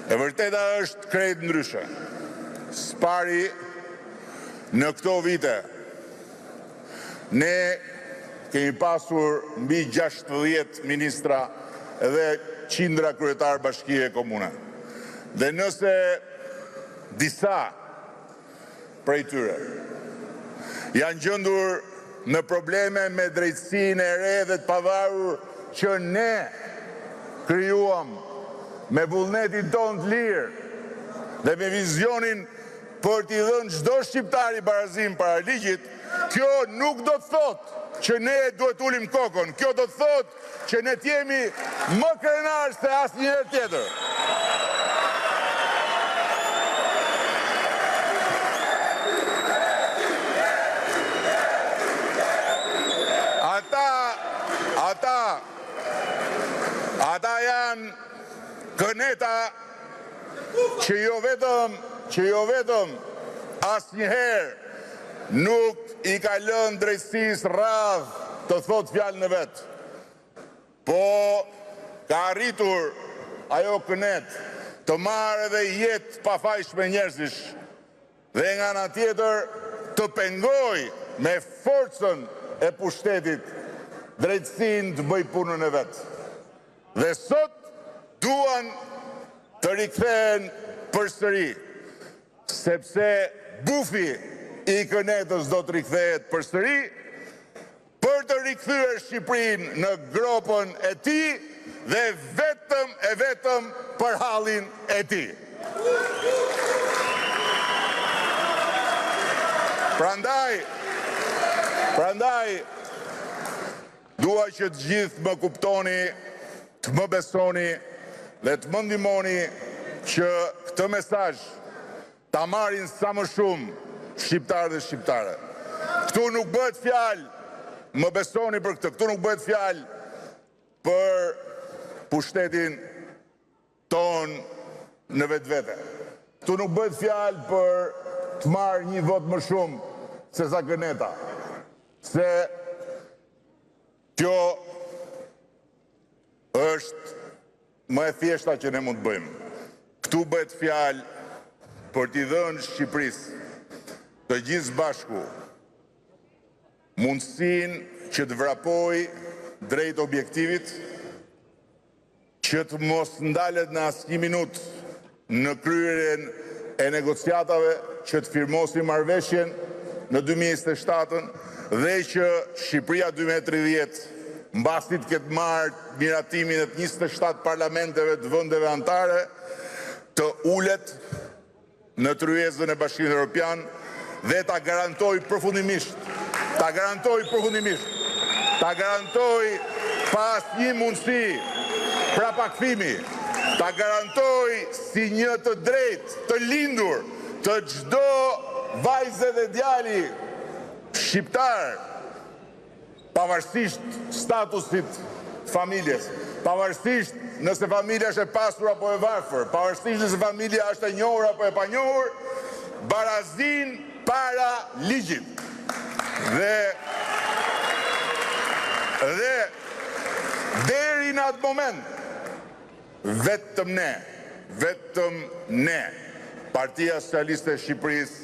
Speaker 15: E vërteta është krejt ndryshe. Spari në këto vite, ne kemi pasur mbi 60 ministra dhe qindra kryetar bashkie e komune. Dhe nëse disa prej tyre janë gjendur në probleme me drejtësinë e re dhe të pavarur që ne krijuam me vullnetin ton të lirë dhe me vizionin për t'i dhënë çdo shqiptari barazim para ligjit, kjo nuk do të thotë që ne duhet ulim kokën, kjo do të thotë që ne t'jemi më krenar se asnjëherë tjetër. Ata janë këneta që jo vetëm asnjëherë nuk i ka lënë drejtësisë radhë të thotë fjalën e vet. Po ka arritur ajo kënet të marrë edhe jetë pafajshme njerëzish dhe nga ana tjetër të pengoj me forcën e pushtetit drejtësinë të bëj punën e vet. Dhe sot duan të rikthehen përsëri, sepse bufi i kënetës do të rikthehet përsëri për të rikthyer Shqipërinë në gropën e tij dhe vetëm për hallin e tij. Prandaj dua që të gjithë më kuptoni, të më besoni dhe të më ndihmoni që këtë mesazh ta marrin sa më shumë shqiptarë dhe shqiptare. Këtu nuk bëhet fjalë, më besoni për këtë, këtu nuk bëhet fjalë për pushtetin ton në vetvete. Këtu nuk bëhet fjalë për të marrë një vot më shumë se sa këneta. Se kjo është më e thjeshta që ne mund të bëjmë. Këtu bëhet fjalë për t'i dhënë Shqipërisë të gjithë bashku mundësinë që të vrapoj drejt objektivit, që të mos ndalet në asnjë minutë në kryerjen e negociatave, që të firmosim marrëveshjen në 2027 dhe që Shqipëria 2030 mbasi të ketë marrë miratimin e 27 parlamenteve të vendeve anëtare, të ulet në tryezën e Bashkimit Evropian dhe ta garantoj përfundimisht, ta garantoj pas një mundësi prapakthimi, ta garantoj si një të drejtë, të lindur, të çdo vajze dhe djali shqiptar, pavarësisht statusit familjes, pavarësisht nëse familja është e pasur apo e varfër, pavarësisht nëse familja është e njohur apo e panjohur, barazin para ligjit. Dhe deri në atë moment, vetëm ne, Partia Socialiste e Shqipërisë,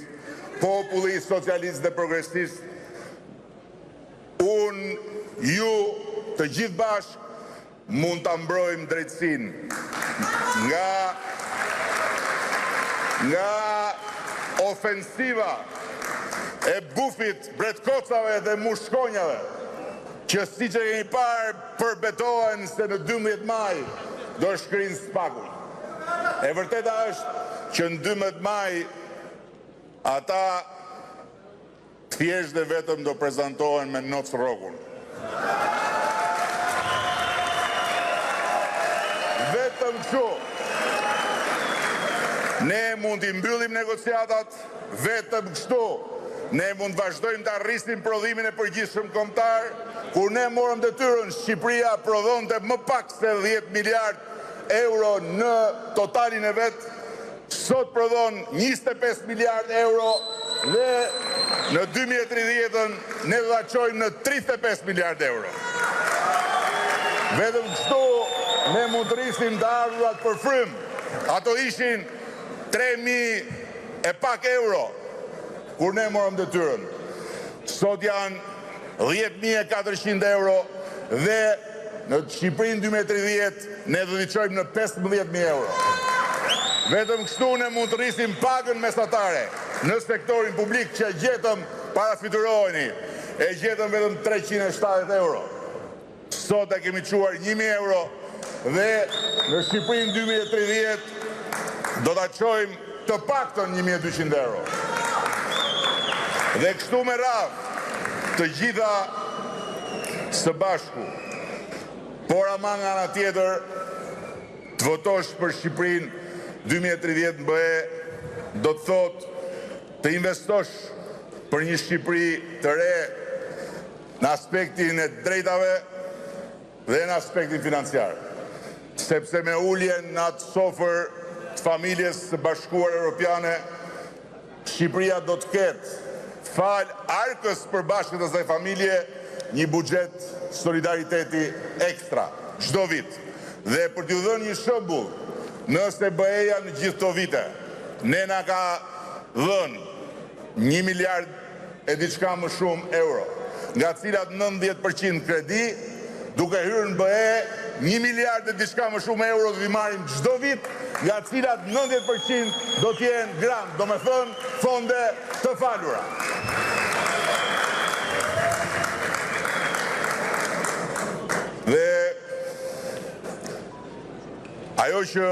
Speaker 15: populli socialist dhe progresist, ju të gjithë bashkë mund të mbrojmë drejtësinë nga ofensiva e bufit, bretkocave dhe mushkonjave, që si që keni parë përbetohen se në 12 maj do shkrinë spakull. E vërteta është që në 12 maj ata thjesht dhe vetëm do prezantohen me noc rrogun. Vetëm kështu. Ne mund t'i mbyllim negociatat, vetëm kështu. Ne mund vazhdojmë të arrisim prodhimin e përgjithshëm kombëtar, kur ne morëm detyrën, Shqipëria prodhonte më pak se 10 miliard euro në totalin e vet, sot prodhon 25 miliard euro dhe në 2030 ne do ta çojmë në 35 miliard euro. Vetëm kështu ne mund të rrisim të ardhurat për frym. Ato ishin 3.000 e pak euro kur ne morëm detyrën. Sot janë 10.400 euro dhe në Shqipërinë 2030 ne do t'i çojmë në 15.000 euro. Vetëm kështu ne mund të rrisim pagën mesatare në sektorin publik që gjetëm para fituroheni. E gjetëm vetëm 370 euro. Sot e kemi quar 1.000 euro dhe në Shqipërinë 2030 do t'a çojmë të paktën 1.200 euro. Dhe kështu me radhë të gjitha së bashku, por ama nga ana tjetër të votosh për Shqipërinë 2030 në BE do të thotë të investosh për një Shqipëri të re në aspektin e drejtave dhe në aspektin financiar. Sepse me uljen në atë sofër të familjes së bashkuar europiane, Shqipëria do të ketë fal arkës përbashkët e asaj familje një buxhet solidariteti ekstra çdo vit. Dhe për t'ju dhënë një shembull, nëse BE-ja në gjithë këto vite ne na ka dhënë 1 miliard e diçka më shumë euro, nga cilat 90% kredi, duke hyrë në BE 1 miliard e diçka më shumë euro do t'i marrim çdo vit, nga cilat 90% do t'jenë grant, do me thënë fonde të falura. Dhe ajo që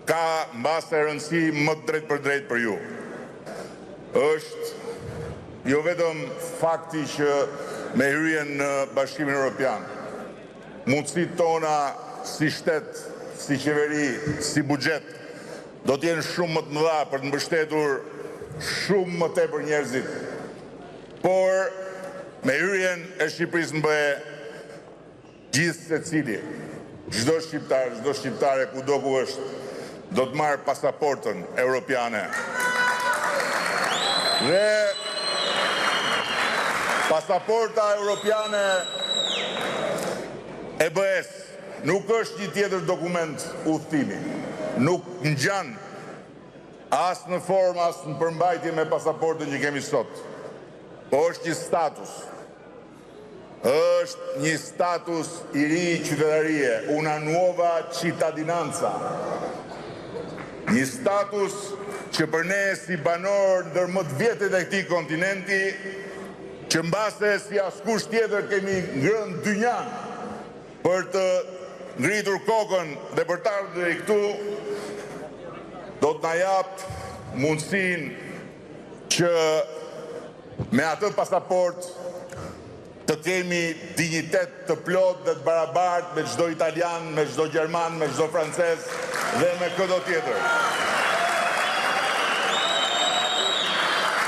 Speaker 15: ka mbase rëndësi më drejt për ju është jo vetëm fakti që me hyrjen në Bashkimin Evropian, mundësitë tona si shtet, si qeveri, si buxhet, do t'jenë shumë më të mëdha për të mbështetur shumë më tepër njerëzit. Por me hyrjen e Shqipërisë në BE, gjithë secili, çdo shqiptar, çdo shqiptare kudo ku është, do të marrë pasaportën europiane. Dhe pasaporta europiane e BE-s nuk është një tjetër dokument udhëtimi. Nuk ngjan as në formë, as në përmbajtje me pasaportën që kemi sot. Po është një status. Është një status i ri qytetarie, una nuova cittadinanza. Një status që për ne si banor ndër më të vjetët e këtij kontinenti, që mbase si askush tjetër kemi ngrënë dynjan për të ngritur kokën dhe për të ardhur deri këtu, do të na jap mundësinë që me atë pasaport të kemi dinjitet të plot dhe të barabartë me çdo italian, me çdo gjerman, me çdo francez dhe me çdo tjetër.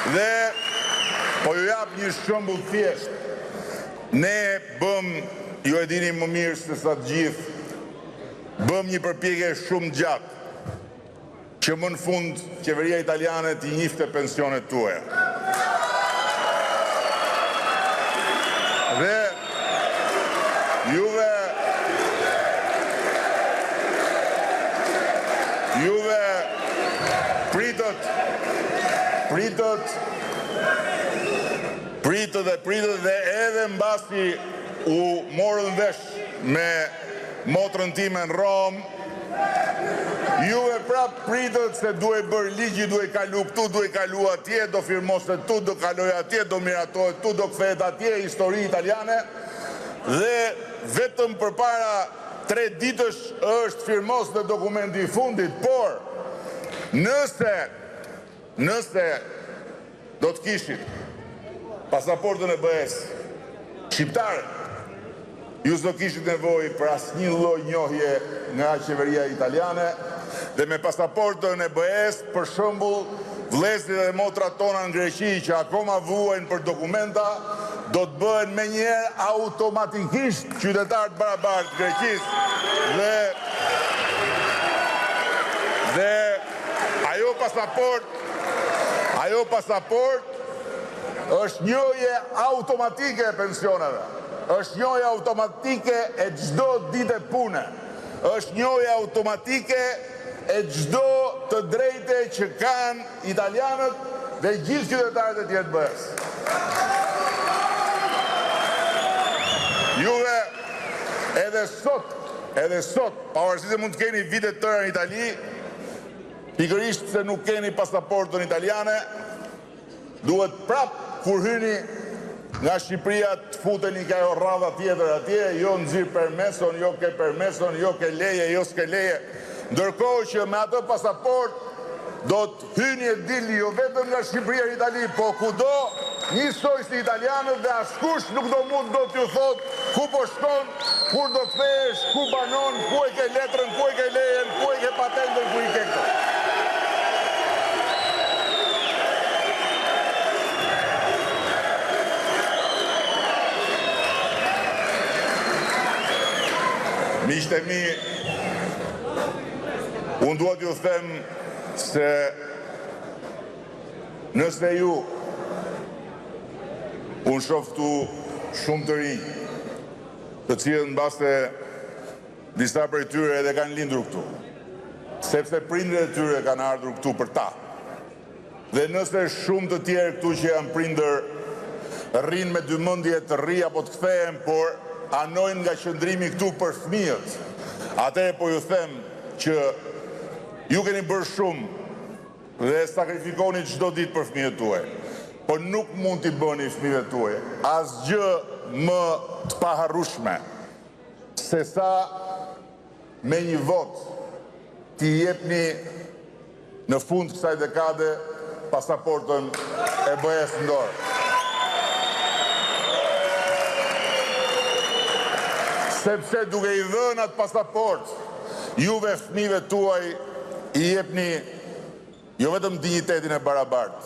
Speaker 15: Dhe po ju jap një shembull thjesht. Ne bëm, ju e dini më mirë se sa të gjithë, bëm një përpjekje shumë gjatë që më në fund qeveria italiane t'i njifte pensionet tuaja. Dhe juve pritët dhe edhe mbasi u morën vesh me motrën time në Rom, juve prap pritët se duhe bërë ligji, duhe kalu këtu, duhe kalu atje, do firmose tu, do kaloj atje, do miratohet tu, do kthehet atje, histori italiane, dhe vetëm përpara 3 ditësh është firmos në dokumenti i fundit, por nëse do të kishit pasaportën e BE-s, shqiptarët, ju s'do kishit nevojë për asnjë lloj njohje nga qeveria italiane, dhe me pasaportën e BE-s, për shembull, vëllezërit dhe motrat tona në Greqi që akoma vuajnë për dokumenta, do të bëhen menjëherë automatikisht qytetarë të barabartë të Greqisë dhe ajo pasaport është njohje automatike e pensioneve, është njohje automatike e çdo dite pune, është njohje automatike e çdo të drejte që kanë italianët dhe gjithë qytetarët e tjerë të BE-s. Juve edhe sot, pavarësisht se mund të keni vite të tëra në Itali, pikërisht se nuk keni pasaportën italiane, duhet prap kur hyni nga Shqipëria të futeni ka jo rradha tjetër atje, jo nxirr permeson, jo ke permeson, jo ke leje, jo s'ke leje. Ndërkohë që me atë pasaport do të hyni e dilni jo vetëm nga Shqipëria në Itali, po kudo njësoj si italianët dhe askush nuk do mund do t'ju thot ku po shkon, kur do kthehesh, ku banon, ku e ke letrën, ku e ke lejen, ku e ke patentën, ku i ke këto. Miqtë e mi, unë duhet ju them se nëse ju unë shoftu shumë të rinj, të cilët mbase disa prej tyre edhe kanë lindur këtu, sepse prindërit e tyre kanë ardhur këtu për ta. Dhe nëse shumë të tjerë këtu që janë prindër rrinë me dymendje të rri apo të kthehen, por anojnë nga qëndrimi këtu për fëmijët, atëherë po ju them që ju keni bërë shumë dhe sakrifikoni çdo ditë për fëmijët tuaj, por nuk mund t'i bëni fëmijëve tuaj asgjë më të paharrueshme se sa me një vot t'i jepni në fund kësaj dekade pasaportën e BE-s në dorë. Sepse duke i dhënë atë pasaport, juve fëmijëve tuaj i jepni jo vetëm dinjitetin e barabartë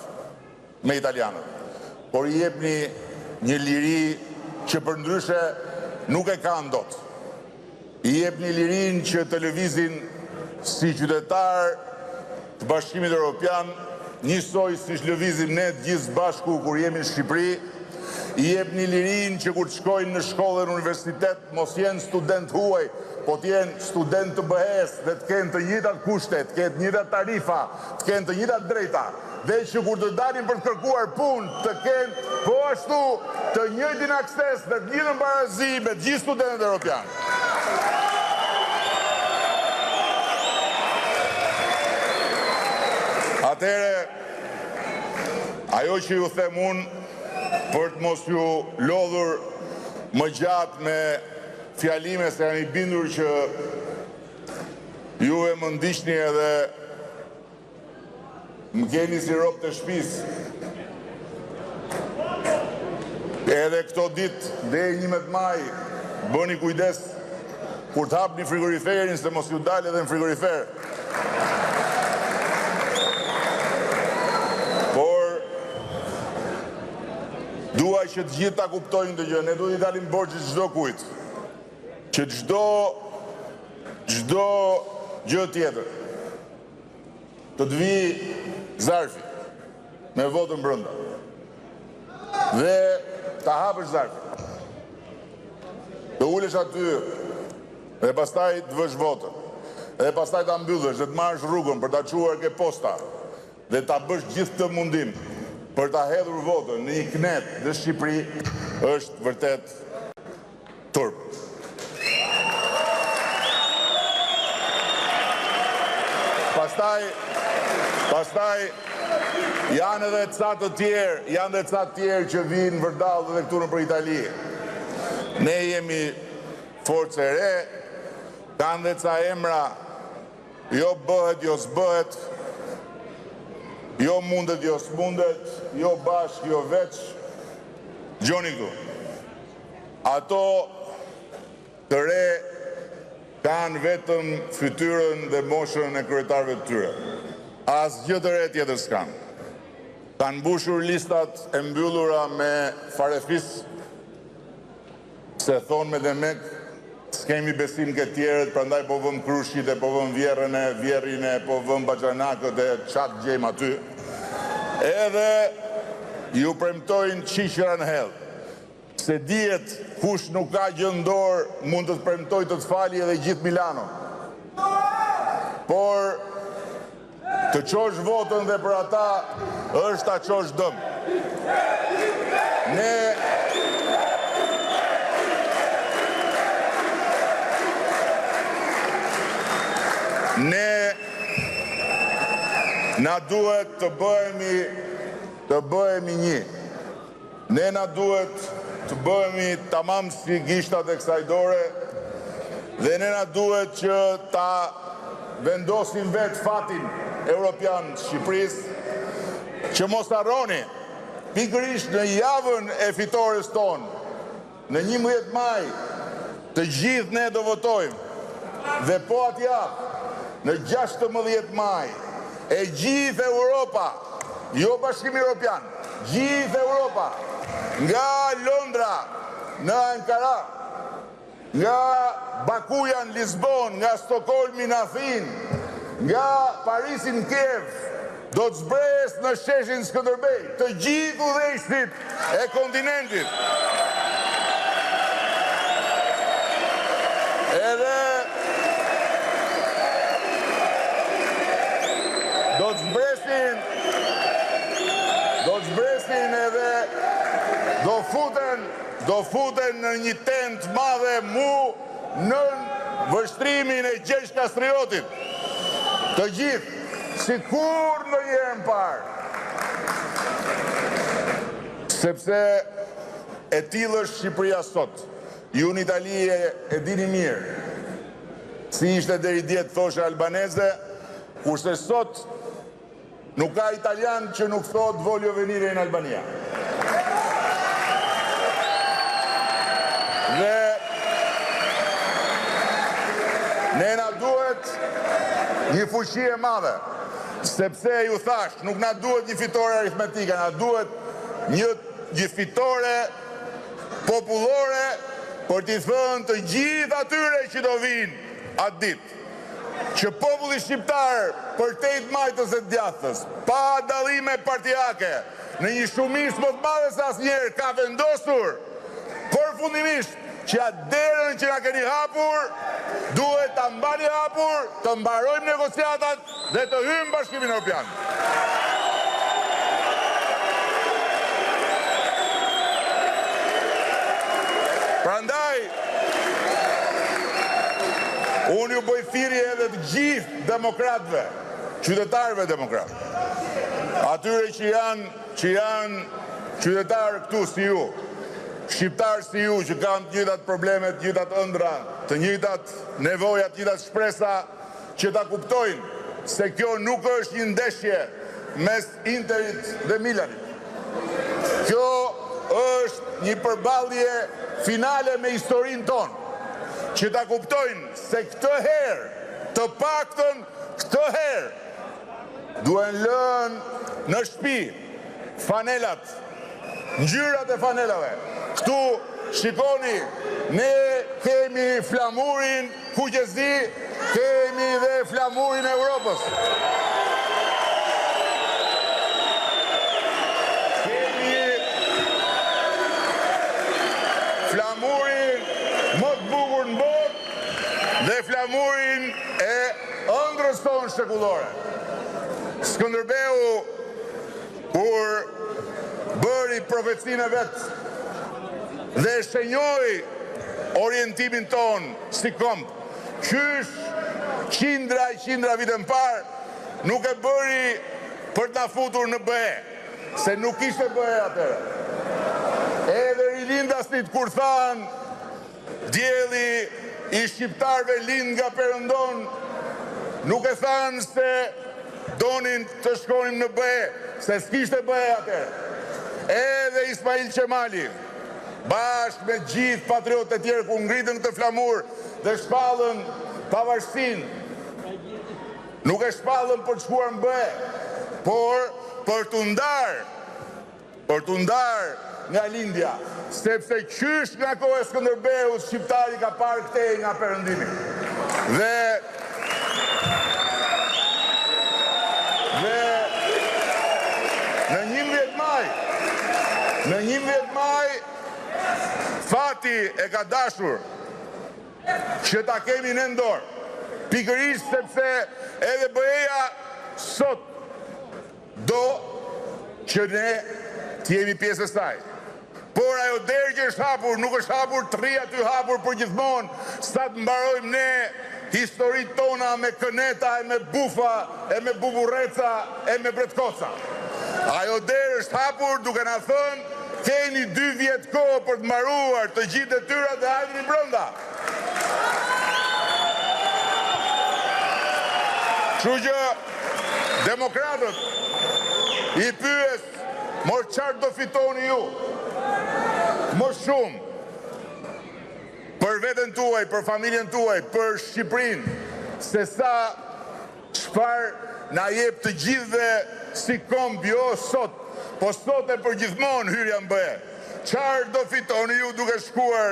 Speaker 15: me italianët, por i jepni një liri që përndryshe nuk e kanë dot. I jepni lirinë që të lëvizin si qytetar të Bashkimit Evropian, njësoj si lëvizim ne të gjithë bashku kur jemi në Shqipëri. I jepni lirinë që kur të shkojnë në shkollë dhe në universitet, mos jenë student huaj, po të jenë student të BE-s dhe të kenë të njëjtat kushte, të kenë të njëjtat tarifa, të kenë të njëjtat drejta, dhe që kur të dalin për të kërkuar punë, të kenë po ashtu të njëjtin akses dhe të njëjtën barazi me të gjithë studentët evropianë. Atëherë, ajo që ju them unë, për të mos ju lodhur më gjatë me fjalime se jam i bindur që ju e më ndiqni edhe më keni si rob të shtëpisë. Edhe këto ditë deri 11 maj bëni kujdes kur të hapni frigoriferin se mos ju dalë edhe në frigorifer. Dua që të gjithë ta kuptojnë të gjë, ne duhet i dalim borxhit çdo kujt, që çdo gjë tjetër të vi zarfi me votën brenda dhe ta hapësh zarfin. Të ulesh aty dhe pastaj të vësh votën, dhe pastaj ta mbyllësh dhe të marrësh rrugën për ta çuar ke posta dhe ta bësh gjithë të mundim për ta hedhur votën në një knet dhe Shqipëri është vërtet turp. Pastaj janë edhe ca të tjerë që vinë vërdallë dhe këtu në për Itali. Ne jemi forcë e re, kanë dhe ca emra, jo bëhet, jo s'bëhet, jo mundet, jo s'mundet, jo bashk, jo veç, Gjoni këtu. Ato të re kanë vetëm fytyrën dhe moshën e kryetarëve të tyre. Asgjë të re tjetër s'kanë. Kanë mbushur listat e mbyllura me farefis, se thonë me demek, s'kemi besim këtë tjerët, prandaj po vëm krushit e po vëm vjerrin e po vëm bajanakët e qatë gjejmë aty. Edhe ju premtojnë qishra në hellë. Se dihet kush nuk ka gjëndor mund të të premtoj të të fali edhe gjithë Milano. Por të qosh votën dhe për ata është ta qosh dëm. Ne na duhet të bëhemi një. Ne na duhet të bëhemi tamam si gishtat e kësaj dore dhe ne na duhet që ta vendosim vetë fatin Europian Shqipërisë, që mos harroni pikërisht në javën e fitores tonë, në 11 maj, të gjithë ne do votojmë dhe po atë javë, në 16 maj, e gjithë Europa, jo Bashkimi Europian, gjithë Europa, nga Londra në Ankara, nga Bakuja në Lisbon, nga Stockholmi në Athinë, nga Parisi në Kiev, do të zbres në sheshin Skënderbej, të gjithë udhëheqësit e kontinentit. Edhe do të zbresin edhe do futen në një tent madhe mu në vështrimin e Gjergj Kastriotit. Të gjithë, si kur në jenë parë. Sepse e tillë është Shqipëria sot. Ju në Itali e dini mirë. Si ishte deri dje thoshe albaneze, kurse sot nuk ka italian që nuk thot voglio venire in Albania. Dhe ne na duhet një fuqi e madhe, sepse ju thash, nuk na duhet një fitore aritmetike, na duhet një fitore popullore për t'i thënë të gjithë atyre që do vinë atë ditë, që populli shqiptar për 8 majtës e djathës, pa dallime partijake, në një shumicë më të madhe se asnjëherë ka vendosur përfundimisht që atë derën që na keni hapur, duhet ta mbani hapur, të mbarojmë negociatat dhe të hyjmë Bashkimin Evropian. Prandaj, unë ju bëj thirrje edhe të gjithë demokratëve, qytetarëve demokratë, atyre që janë qytetarë këtu si ju, shqiptarë si ju që kanë të njëjtat probleme, të njëjtat ëndra, të njëjtat nevoja, të njëjtat shpresa, që ta kuptojnë se kjo nuk është një ndeshje mes Interit dhe Milanit. Kjo është një përballje finale me historinë tonë, që ta kuptojnë se këtë herë, të paktën këtë herë, duhen lënë në shtëpi fanelat, ngjyrat e fanelave. Këtu, shikoni, ne kemi flamurin fuqezi, kemi dhe flamurin e Europës. Kemi flamurin më të bukur në botë dhe flamurin e ëndrës tonë shekullore. Skënderbeu, kur bëri profecinë e vetë dhe shenjoi orientimin tonë si komp, qysh qindra vite më parë, nuk e bëri për të na futur në BE, se nuk ishte BE atëre. Edhe rilindasit kur thanë, djeli i shqiptarve lind nga Perëndon, nuk e thanë se donin të shkonim në BE, se s'kishte BE atëre. Edhe Ismail Qemali, bashkë me gjithë patriotët e tjerë ku ngritën këtë flamur dhe shpallën pavarësinë. Nuk e shpallën për të shkuar mbe, por për të ndarë nga lindja, sepse qysh nga kohë e Skënderbeut shqiptari ka parë këtej nga perëndimi. Dhe në 11 maj, fati e ka dashur që ta kemi në dorë, pikërisht sepse edhe BE-ja sot do që ne të jemi pjesë e saj. Por ajo derë që është hapur, nuk është hapur të rri aty hapur për gjithmonë, sa të mbarojmë ne historitë tona me këneta, e me bufa, e me buburreca, e me bretkoca. Ajo derë është hapur duke na thënë, keni 2 vjet kohë për të mbaruar të gjithë detyrat dhe hajeni brenda. Kështu që demokratët i pyes, mor çfarë do fitoni ju? Më shumë për veten tuaj, për familjen tuaj, për Shqipërinë, se sa çfarë na jep të gjithëve si komb, jo sot, po sot e për gjithmonë hyrja në BE. Çfarë do fitoni ju duke shkuar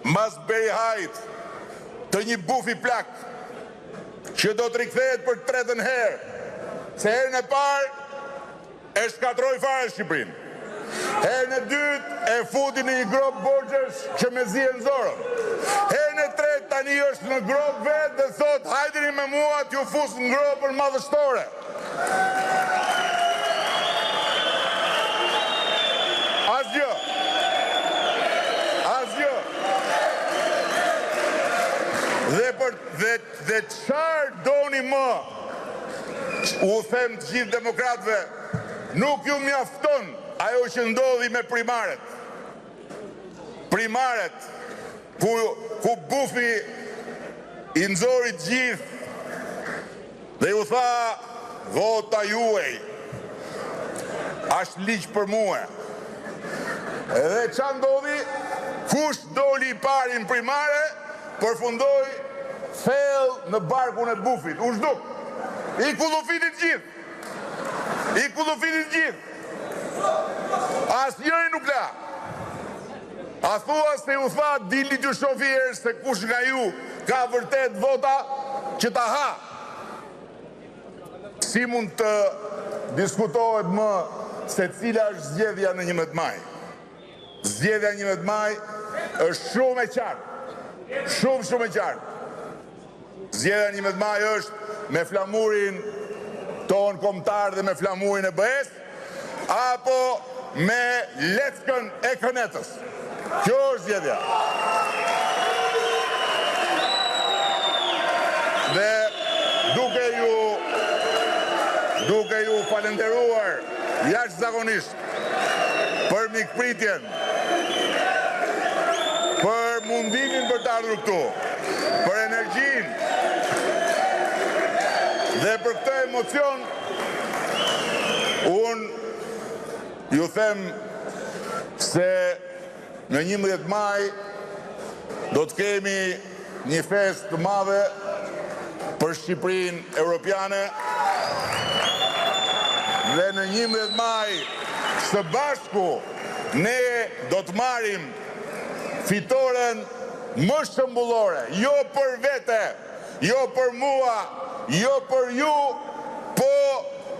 Speaker 15: mbas Berihajit të një bufi plak që do të rikthehet për 3. herë, se herën e parë e shkatroi fare Shqipërinë. Herën e dytë e futi në një grop borxhesh që me zihen zorën. Herën e tretë tani është në grop vetë dhe thot hajdeni me mua t'ju fus në gropën madhështore. Asgjë. Dhe çfarë doni më, u them të gjithë demokratëve, nuk ju mjafton ajo që ndodhi me primaret. Primaret, ku bufi i nxori të gjithë dhe ju tha, vota juaj është ligj për mua. Edhe çfarë ndodhi? Kush doli i pari në primare, përfundoi thellë në barkun e bufit, u zhduk. I kullufitit gjithë. Asnjëri nuk la. A thua se ju tha dili t'ju shofi herë se kush nga ju ka vërtet vota që ta ha. Si mund të diskutohet më se cila është zgjedhja në 11 maj? Zgjedhja 11 maj është shumë e qartë. Shumë e qartë. Zgjedhja 11 maj është me flamurin ton kombëtar dhe me flamurin e BE-s, apo me leckën e kënetës. Kjo është zgjedhja. Dhe duke ju falenderuar jashtëzakonisht për mikpritjen, për mundimin për të ardhur këtu, për energjinë dhe për këtë emocion, unë ju them se në 11 maj do të kemi një fest të madhe për Shqipërinë Europiane dhe në 11 maj së bashku ne do të marrim fitoren më shëmbullore, jo për vete, jo për mua, jo për ju, po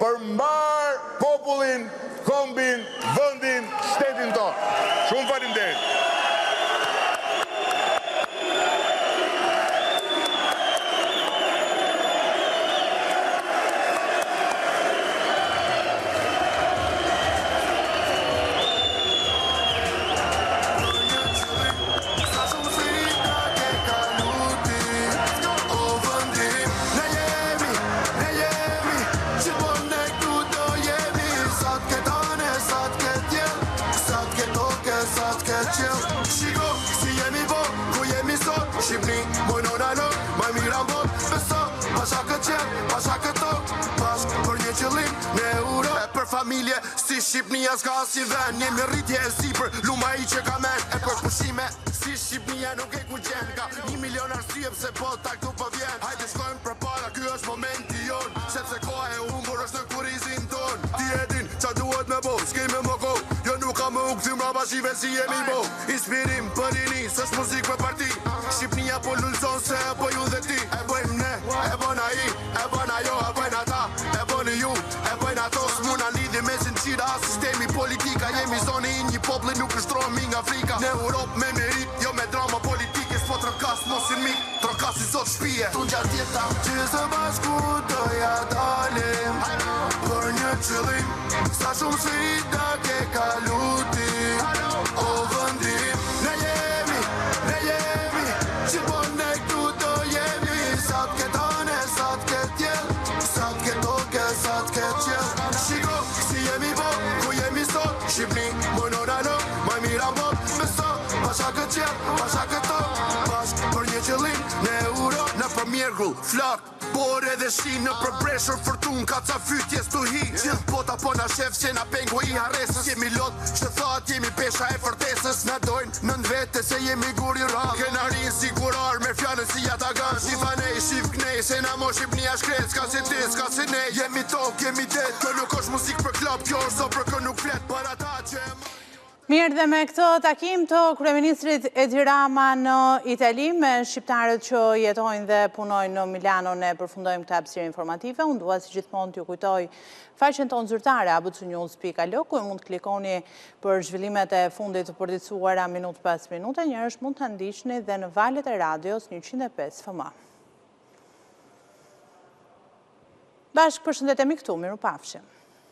Speaker 15: për mbar popullin, kombin, vendin, shtetin tonë. Shumë faleminderit. Shqipni, mojnon alo, maj mira bot, beso, pasha këtë qenë, pasha këtë tok, pas për një qëllim në Europë.
Speaker 13: për familje, si Shqipnia s'ka si ven. Jemi rritje e sipër, luma i që ka men. E për pushime, si Shqipnia nuk e ku qen. Ka 1 milion arsye pse bota këtu po vjen. Hajde shkojmë përpara, ky është momenti jon. Sepse koha e humbur është në kurizin ton. Ti e din qa duhet me bo, s'kemi më ko. Jo nuk ka më u këthim raba shive si jemi bo. Inspirim për rini, s'është muzik për parti. Shqipnia po lullzon se e po ju dhe ti. E bëjmë ne, e bën ai, e bën ajo, e bëjnë ata, e bën ju, e bëjnë ato. S'muna lidhi me zinqira, sistemi politika. Jemi zoni i një popli, nuk nështrohemi nga Afrika. Në Europë me meri, jo me drama politike. S'po trënkas mos i mik, trënkas i sot shpije. Tu gjatë tjeta, që së bashku doja dalim për një qëllim. Sa shumë sfida ke kaluti, o vëndim. Ne jemi, që po ne këtu do jemi. Sa t'ke tane, sa t'ke tjel, sa t'ke toke, sa t'ke qel. Shiko, si jemi po, ku jemi sot. Shqipni, mënora në, maj mira po. Beso, pasha këtë qel, pasha këtë top. Bashk për një qëllim, në euro, në për mjergull, flak. Por edhe shi në përbreshur fërtun, ka ca fytjes të hi. Gjithë bota po na shef që na pengu i haresës. Jemi lot, që thot jemi pesha e fortesës. Na dojnë nënd vete se jemi guri rrall. Kena rinë si kurar me fjallën si jatagan. Shifanej, shif knej, se na mo Shqipnia shkret. Ska si ti, ska si nej. Jemi tok, jemi det. Kjo nuk është muzik për klap, kjo është so për kë nuk flet. Para ta që
Speaker 1: Mirë, dhe me këto takim të kryeministrit Edi Rama në Itali me shqiptarët që jetojnë dhe punojnë në Milano, ne përfundojmë këtë hapësirë informative. Unë dua si gjithmonë t'ju kujtoj faqen tonë zyrtare abcnews.al, ku mund të klikoni për zhvillimet e fundit të përditësuara minut pas minute. Njërësh mund të ndiqni dhe në valët e radios 105 FM. Bashkë përshëndetemi këtu, miru pafshim.